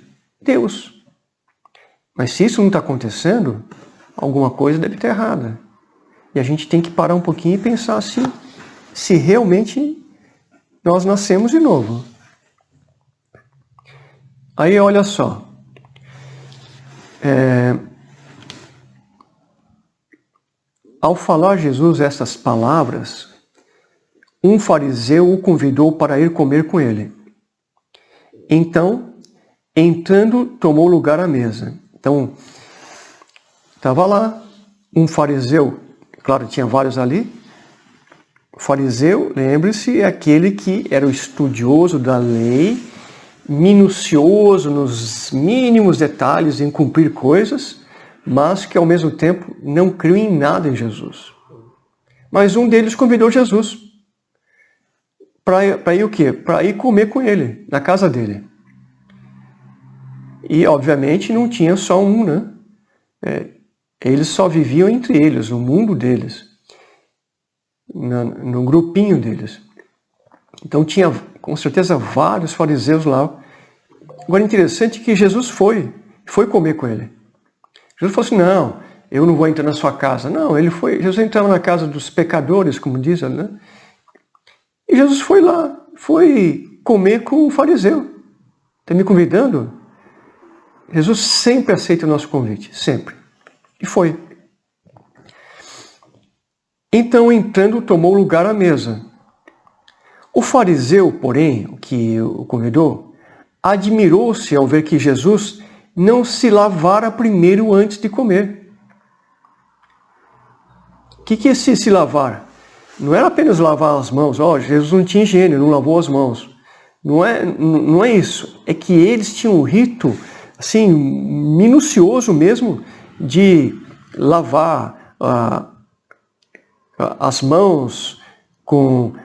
Deus. Mas se isso não está acontecendo, alguma coisa deve estar errada. E a gente tem que parar um pouquinho e pensar se realmente nós nascemos de novo. Aí olha só. Ao falar Jesus essas palavras, um fariseu o convidou para ir comer com ele. Então, entrando, tomou lugar à mesa. Então, estava lá um fariseu, claro, tinha vários ali. O fariseu, lembre-se, é aquele que era o estudioso da lei, minucioso nos mínimos detalhes em cumprir coisas, mas que ao mesmo tempo não criou em nada em Jesus. Mas um deles convidou Jesus para ir o quê? Para ir comer com ele, na casa dele. E, obviamente, não tinha só um, né? Eles só viviam entre eles, no mundo deles, no grupinho deles. Então, tinha, com certeza, vários fariseus lá. Agora, interessante que Jesus foi comer com ele. Jesus falou assim, não, eu não vou entrar na sua casa. Não, Jesus entrava na casa dos pecadores, como diz, né? E Jesus foi lá, foi comer com o fariseu. Está me convidando? Jesus sempre aceita o nosso convite, sempre. E foi. Então, entrando, tomou lugar à mesa. O fariseu, porém, que o convidou, admirou-se ao ver que Jesus não se lavara primeiro antes de comer. O que é se lavar? Não era apenas lavar as mãos. Jesus não tinha higiene, não lavou as mãos. Não é isso. É que eles tinham um rito assim, minucioso mesmo de lavar as mãos,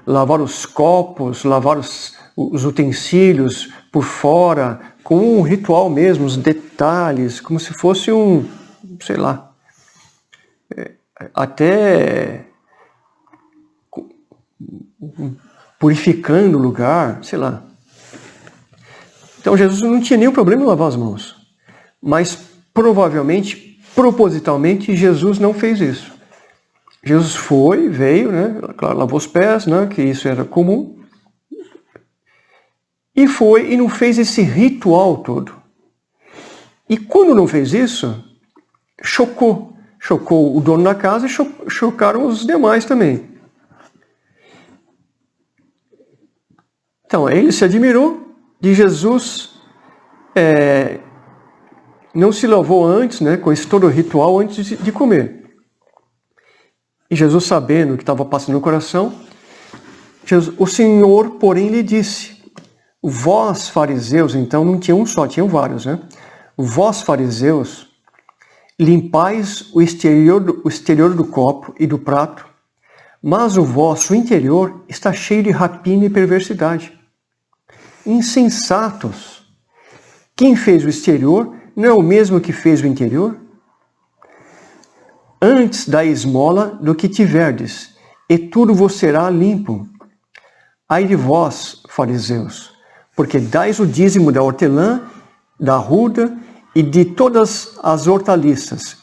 lavar os copos, lavar os utensílios por fora, com um ritual mesmo, os detalhes, como se fosse sei lá, até purificando o lugar, sei lá. Então Jesus não tinha nenhum problema em lavar as mãos, mas provavelmente, propositalmente, Jesus não fez isso. Jesus veio, né? Claro, lavou os pés, né? Que isso era comum, e foi e não fez esse ritual todo. E quando não fez isso, chocou o dono da casa e chocaram os demais também. Então, ele se admirou de Jesus não se lavou antes, né, com esse todo ritual antes de comer. E Jesus, sabendo o que estava passando no coração, o Senhor, porém, lhe disse, vós, fariseus, então não tinha um só, tinham vários, né? Vós, fariseus, limpais o exterior do copo e do prato, mas o vosso interior está cheio de rapina e perversidade. Insensatos! Quem fez o exterior não é o mesmo que fez o interior? Antes da esmola do que tiverdes, e tudo vos será limpo. Ai de vós, fariseus, porque dais o dízimo da hortelã, da arruda e de todas as hortaliças,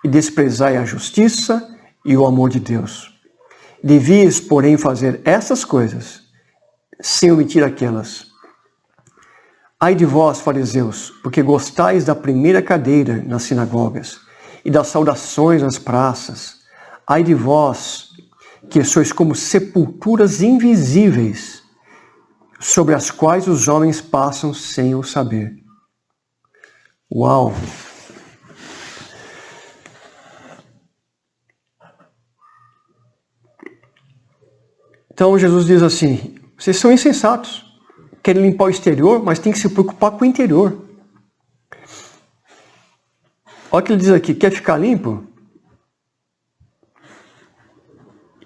e desprezai a justiça e o amor de Deus. Devias, porém, fazer essas coisas, sem omitir aquelas. Ai de vós, fariseus, porque gostais da primeira cadeira nas sinagogas e das saudações nas praças. Ai de vós, que sois como sepulturas invisíveis, sobre as quais os homens passam sem o saber. Uau! Então Jesus diz assim, vocês são insensatos. Querem limpar o exterior, mas tem que se preocupar com o interior. Olha o que ele diz aqui, quer ficar limpo?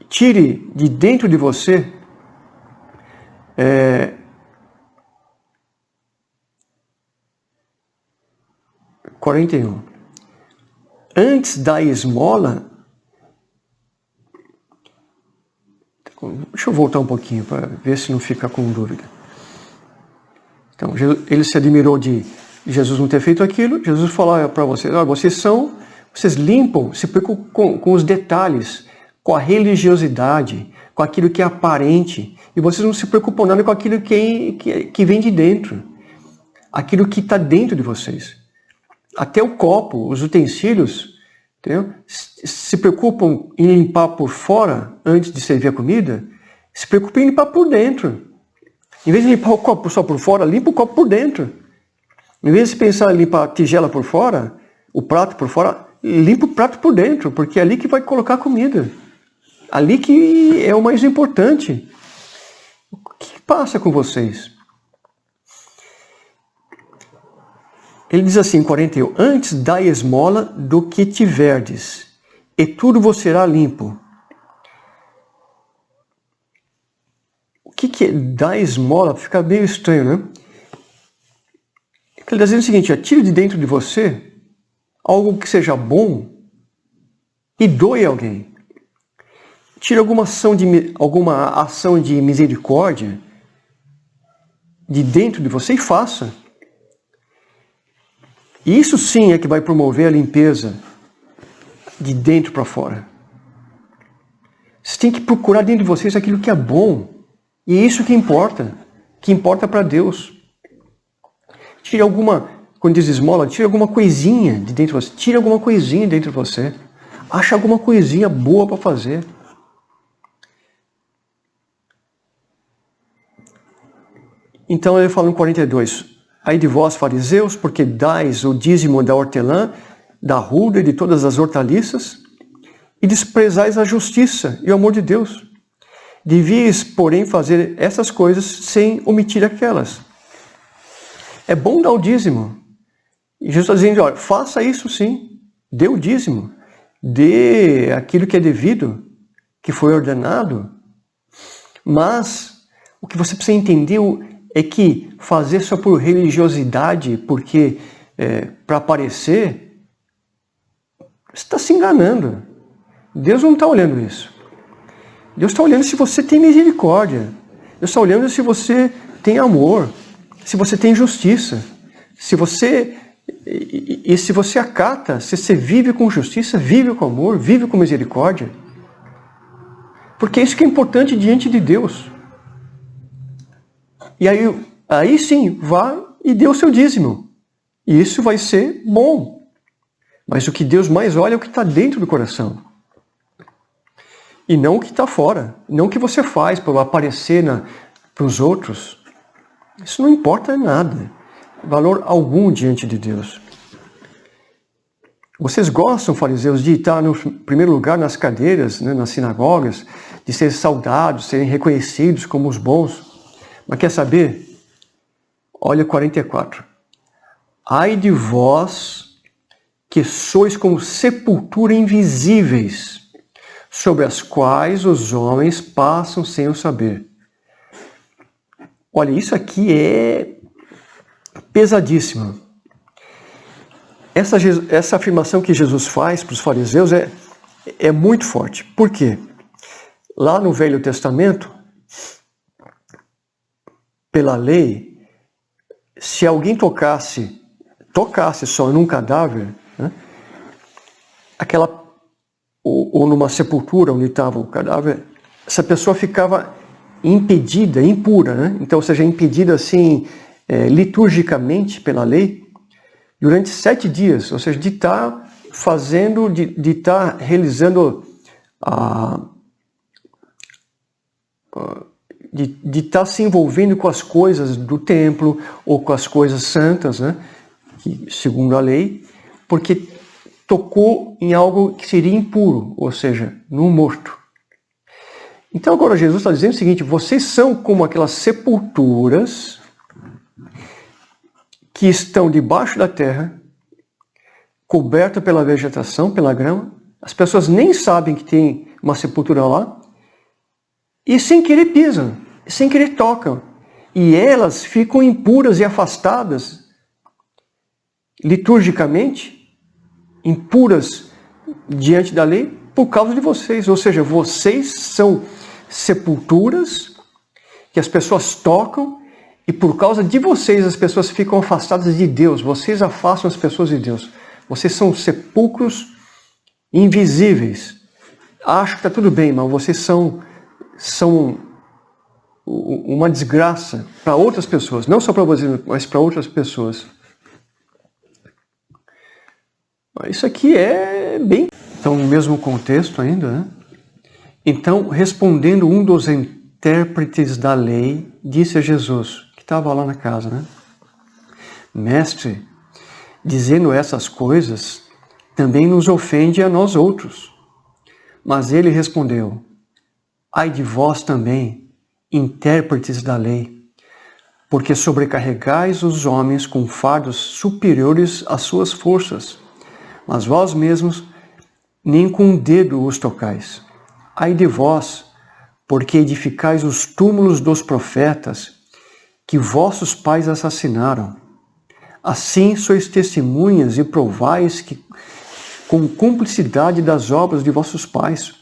Tire de dentro de você – 41. Antes da esmola, deixa eu voltar um pouquinho para ver se não fica com dúvida. Então, ele se admirou de Jesus não ter feito aquilo. Jesus falou para vocês, vocês limpam, se preocupam com os detalhes, com a religiosidade, com aquilo que é aparente, e vocês não se preocupam nada com aquilo que vem de dentro. aquilo que está dentro de vocês. Até o copo, os utensílios, entendeu? Se preocupam em limpar por fora antes de servir a comida, se preocupem em limpar por dentro. Em vez de limpar o copo só por fora, limpa o copo por dentro. Em vez de pensar em limpar a tigela por fora, o prato por fora, limpa o prato por dentro, porque é ali que vai colocar a comida. Ali que é o mais importante. O que passa com vocês? Ele diz assim, 41, antes dai esmola do que tiverdes, e tudo vos será limpo. O que é dar esmola? Fica meio estranho, né? Ele está dizendo o seguinte, tire de dentro de você algo que seja bom e doe a alguém. Tire alguma ação de misericórdia de dentro de você e faça. Isso sim é que vai promover a limpeza de dentro para fora. Você tem que procurar dentro de vocês aquilo que é bom. E é isso que importa para Deus. Tire quando diz esmola, tire alguma coisinha de dentro de você. Tire alguma coisinha dentro de você. Acha alguma coisinha boa para fazer. Então ele fala no 42, aí de vós, fariseus, porque dais o dízimo da hortelã, da ruda e de todas as hortaliças, e desprezais a justiça e o amor de Deus. Devias, porém, fazer essas coisas sem omitir aquelas. É bom dar o dízimo. E Jesus está dizendo, olha, faça isso sim. Dê o dízimo. Dê aquilo que é devido, que foi ordenado. Mas o que você precisa entender é que fazer só por religiosidade, porque para aparecer, você está se enganando. Deus não está olhando isso. Deus está olhando se você tem misericórdia. Deus está olhando se você tem amor, se você tem justiça. Se você acata, se você vive com justiça, vive com amor, vive com misericórdia. Porque é isso que é importante diante de Deus. E aí sim, vá e dê o seu dízimo. E isso vai ser bom. Mas o que Deus mais olha é o que está dentro do coração. E não o que está fora. Não o que você faz para aparecer para os outros. Isso não importa nada. Valor algum diante de Deus. Vocês gostam, fariseus, de estar no primeiro lugar nas cadeiras, né, nas sinagogas, de serem saudados, serem reconhecidos como os bons. Mas quer saber? Olha 44. Ai de vós que sois como sepultura invisíveis, sobre as quais os homens passam sem o saber. Olha, isso aqui é pesadíssimo. Essa afirmação que Jesus faz para os fariseus é muito forte. Por quê? Lá no Velho Testamento, pela lei, se alguém tocasse só num cadáver, né, ou numa sepultura onde estava o cadáver, essa pessoa ficava impedida, impura, né? Então, ou seja, impedida assim, liturgicamente pela lei, durante 7 dias, ou seja, de estar fazendo, de estar realizando de estar se envolvendo com as coisas do templo ou com as coisas santas, né, segundo a lei, porque tocou em algo que seria impuro, ou seja, no morto. Então agora Jesus está dizendo o seguinte, vocês são como aquelas sepulturas que estão debaixo da terra, coberta pela vegetação, pela grama, as pessoas nem sabem que tem uma sepultura lá, e sem querer pisam, sem querer tocam. E elas ficam impuras e afastadas, liturgicamente, impuras diante da lei, por causa de vocês. Ou seja, vocês são sepulturas que as pessoas tocam, e por causa de vocês as pessoas ficam afastadas de Deus. Vocês afastam as pessoas de Deus. Vocês são sepulcros invisíveis. Acho que está tudo bem, mas vocês são uma desgraça para outras pessoas, não só para você, mas para outras pessoas. Isso aqui é bem... Então, no mesmo contexto ainda, né? Então, respondendo um dos intérpretes da lei, disse a Jesus, que estava lá na casa, né? Mestre, dizendo essas coisas, também nos ofende a nós outros. Mas ele respondeu, ai de vós também, intérpretes da lei, porque sobrecarregais os homens com fardos superiores às suas forças, mas vós mesmos nem com um dedo os tocais. Ai de vós, porque edificais os túmulos dos profetas que vossos pais assassinaram. Assim sois testemunhas e provais que com cumplicidade das obras de vossos pais,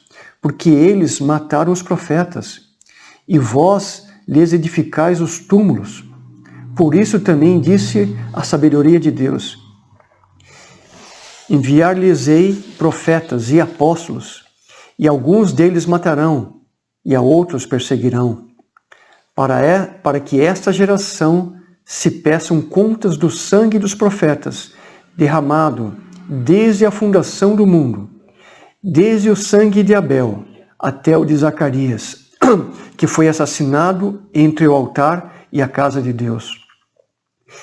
porque eles mataram os profetas, e vós lhes edificais os túmulos. Por isso também disse a sabedoria de Deus, enviar-lhes-ei profetas e apóstolos, e alguns deles matarão, e a outros perseguirão, para que esta geração se peçam contas do sangue dos profetas, derramado desde a fundação do mundo, desde o sangue de Abel até o de Zacarias, que foi assassinado entre o altar e a casa de Deus.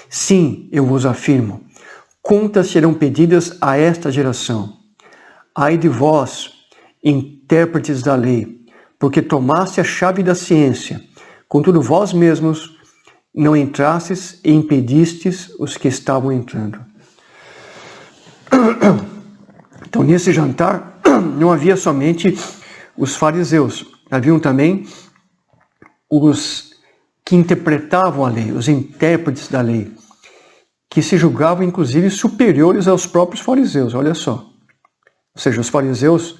Sim, eu vos afirmo, contas serão pedidas a esta geração. Ai de vós, intérpretes da lei, porque tomaste a chave da ciência, contudo vós mesmos não entrastes e impedistes os que estavam entrando. Então, nesse jantar, não havia somente os fariseus, haviam também os que interpretavam a lei, os intérpretes da lei, que se julgavam, inclusive, superiores aos próprios fariseus, olha só. Ou seja, os fariseus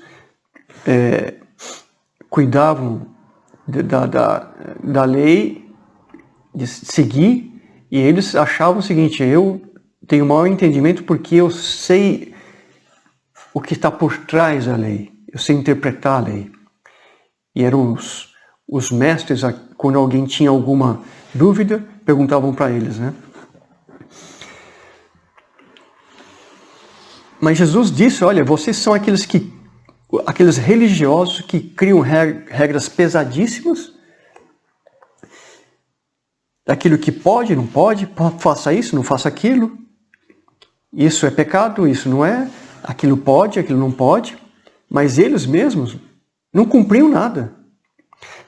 cuidavam da lei, de seguir, e eles achavam o seguinte, eu tenho maior entendimento porque eu sei o que está por trás da lei, eu sei interpretar a lei. E eram os mestres, quando alguém tinha alguma dúvida, perguntavam para eles, né? Mas Jesus disse, olha, vocês são aqueles religiosos que criam regras pesadíssimas, daquilo que pode, não pode, faça isso, não faça aquilo, isso é pecado, isso não é, aquilo pode, aquilo não pode, mas eles mesmos não cumpriam nada.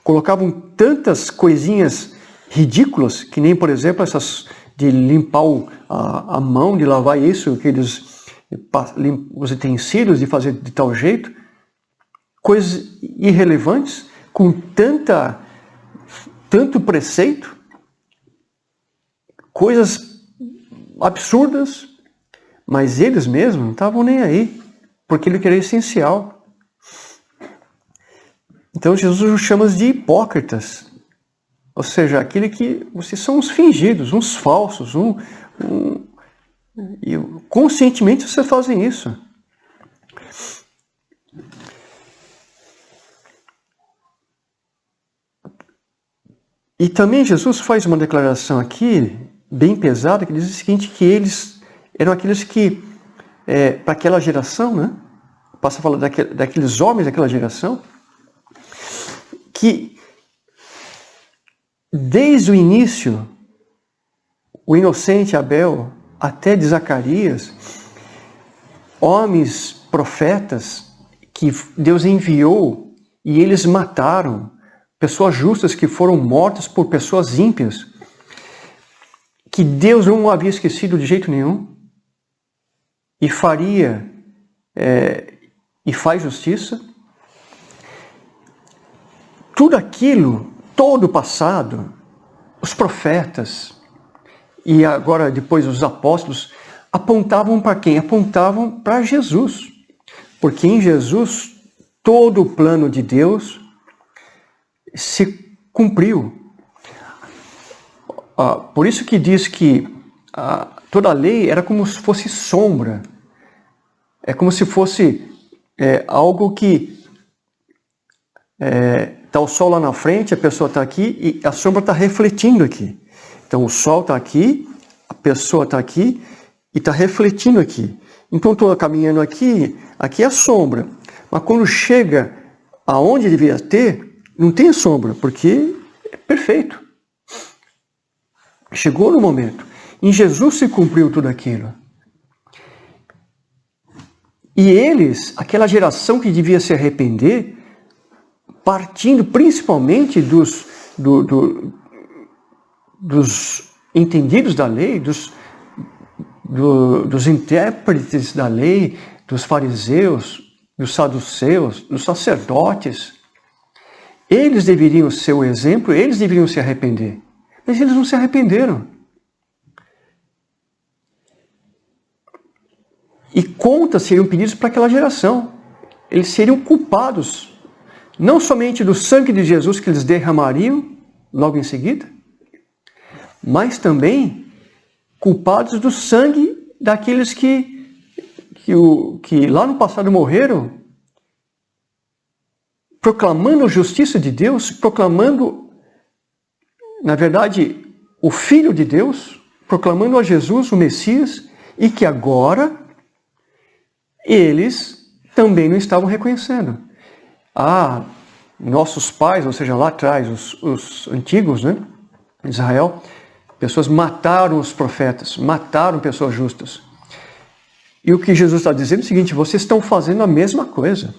Colocavam tantas coisinhas ridículas, que nem, por exemplo, essas de limpar a mão, de lavar isso, os utensílios, de fazer de tal jeito, coisas irrelevantes, com tanto preceito, coisas absurdas, mas eles mesmos não estavam nem aí, porque ele era essencial. Então Jesus os chama de hipócritas, ou seja, aquele que vocês são uns fingidos, uns falsos, e conscientemente vocês fazem isso. E também Jesus faz uma declaração aqui, bem pesada, que diz o seguinte, que eles eram aqueles que, para aquela geração, né? Passa a falar daqueles homens daquela geração, que desde o início, o inocente Abel até de Zacarias, homens, profetas, que Deus enviou e eles mataram, pessoas justas que foram mortas por pessoas ímpias, que Deus não havia esquecido de jeito nenhum, e faria e faz justiça. Tudo aquilo, todo o passado, os profetas e agora depois os apóstolos, apontavam para quem? Apontavam para Jesus. Porque em Jesus todo o plano de Deus se cumpriu. Por isso que diz que toda a lei era como se fosse sombra. É como se fosse algo que Está o sol lá na frente, a pessoa está aqui e a sombra está refletindo aqui. Então o sol está aqui, a pessoa está aqui e está refletindo aqui. Então estou caminhando aqui é a sombra. Mas quando chega aonde devia ter, não tem sombra, porque é perfeito. Chegou no momento. Em Jesus se cumpriu tudo aquilo. E eles, aquela geração que devia se arrepender, partindo principalmente dos entendidos da lei, dos intérpretes da lei, dos fariseus, dos saduceus, dos sacerdotes, eles deveriam ser o exemplo, eles deveriam se arrepender. Mas eles não se arrependeram. E contas seriam pedidas para aquela geração. Eles seriam culpados, não somente do sangue de Jesus que eles derramariam logo em seguida, mas também culpados do sangue daqueles que lá no passado morreram, proclamando a justiça de Deus, proclamando, na verdade, o Filho de Deus, proclamando a Jesus, o Messias, e que agora eles também não estavam reconhecendo. Nossos pais, ou seja, lá atrás, os antigos, né, Israel, pessoas mataram os profetas, mataram pessoas justas. E o que Jesus está dizendo é o seguinte: vocês estão fazendo a mesma coisa.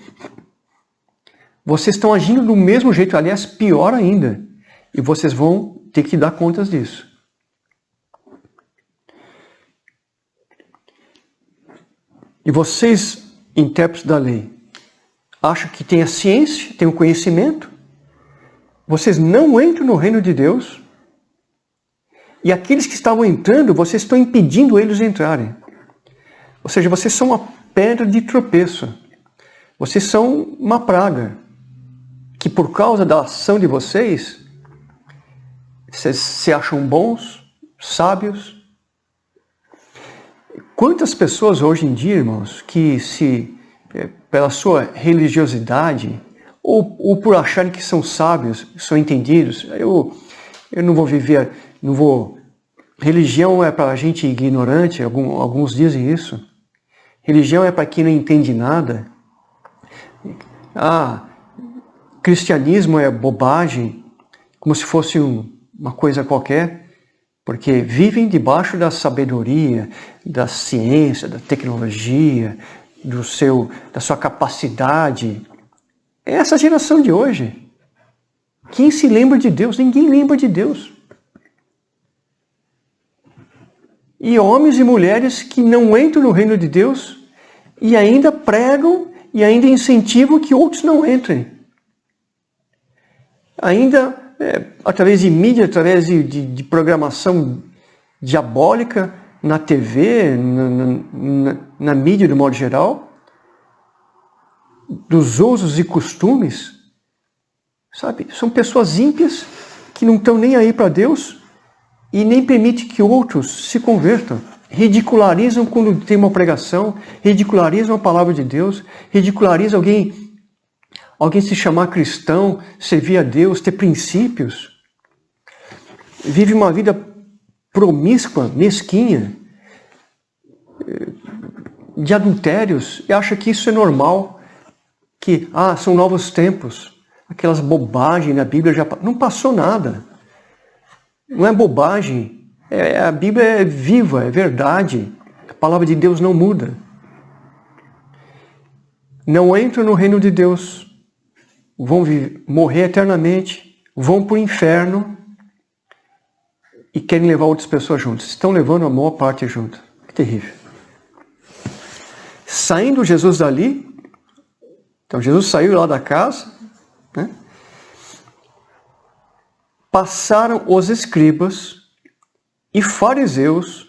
Vocês estão agindo do mesmo jeito, aliás, pior ainda. E vocês vão ter que dar contas disso. E vocês, intérpretes da lei, acham que tem a ciência, tem o conhecimento? Vocês não entram no reino de Deus. E aqueles que estavam entrando, vocês estão impedindo eles de entrarem. Ou seja, vocês são uma pedra de tropeço. Vocês são uma praga. Que por causa da ação de vocês se acham bons, sábios. Quantas pessoas hoje em dia, irmãos, que pela sua religiosidade, ou por acharem que são sábios, são entendidos, eu não vou viver, religião é para gente ignorante, alguns dizem isso. Religião é para quem não entende nada. Cristianismo é bobagem, como se fosse uma coisa qualquer, porque vivem debaixo da sabedoria, da ciência, da tecnologia, da sua capacidade. É essa geração de hoje. Quem se lembra de Deus? Ninguém lembra de Deus. E homens e mulheres que não entram no reino de Deus e ainda pregam e ainda incentivam que outros não entrem. Ainda, através de mídia, através de programação diabólica, na TV, na mídia do modo geral, dos usos e costumes, sabe? São pessoas ímpias que não estão nem aí para Deus e nem permitem que outros se convertam. Ridicularizam quando tem uma pregação, ridicularizam a palavra de Deus, ridicularizam alguém se chamar cristão, servir a Deus, ter princípios. Vive uma vida promíscua, mesquinha, de adultérios, e acha que isso é normal, que são novos tempos, aquelas bobagens na Bíblia não passou nada. Não é bobagem, a Bíblia é viva, é verdade, a palavra de Deus não muda. Não entram no reino de Deus, vão morrer eternamente, vão para o inferno e querem levar outras pessoas juntas. Estão levando a maior parte junto. Que terrível. Saindo Jesus dali, então Jesus saiu lá da casa, né? Passaram os escribas e fariseus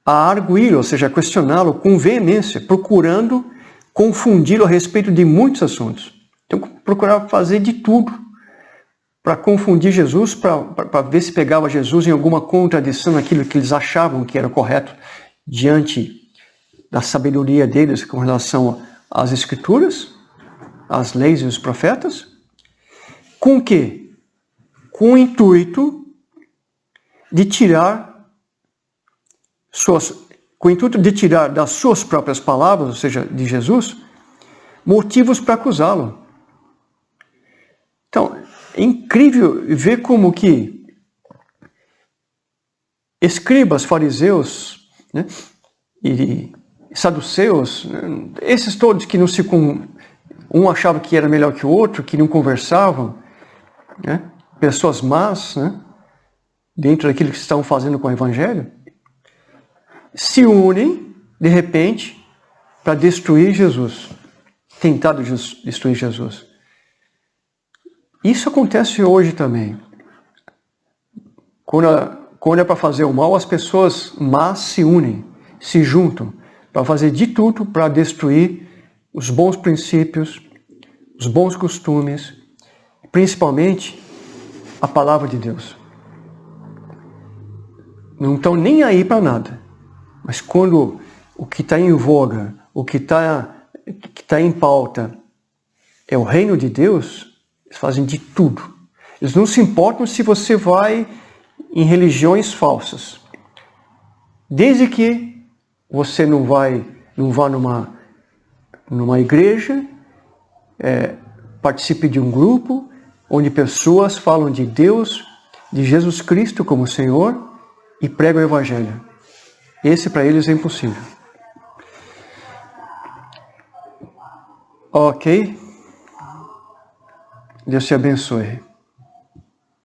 a arguí-lo, ou seja, a questioná-lo com veemência, procurando confundi-lo a respeito de muitos assuntos. Então, procurava fazer de tudo para confundir Jesus, para ver se pegava Jesus em alguma contradição naquilo que eles achavam que era correto diante da sabedoria deles com relação às Escrituras. as leis e os profetas. Com o quê? Com o intuito de tirar das suas próprias palavras, ou seja, de Jesus, motivos para acusá-lo. Então, é incrível ver como que escribas, fariseus, né, e saduceus, né, esses todos que não se... Um achava que era melhor que o outro, que não conversavam, né, pessoas más, né, dentro daquilo que estão fazendo com o Evangelho, se unem, de repente, para destruir Jesus, tentar destruir Jesus. Isso acontece hoje também. Quando é para fazer o mal, as pessoas más se unem, se juntam, para fazer de tudo para destruir os bons princípios, os bons costumes, principalmente a palavra de Deus. Não estão nem aí para nada. Mas quando o que está em voga, o que está em pauta é o reino de Deus, eles fazem de tudo. Eles não se importam se você vai em religiões falsas. Desde que você não vá numa igreja, participe de um grupo onde pessoas falam de Deus, de Jesus Cristo como Senhor e pregam o Evangelho. Esse para eles é impossível. Ok? Deus te abençoe.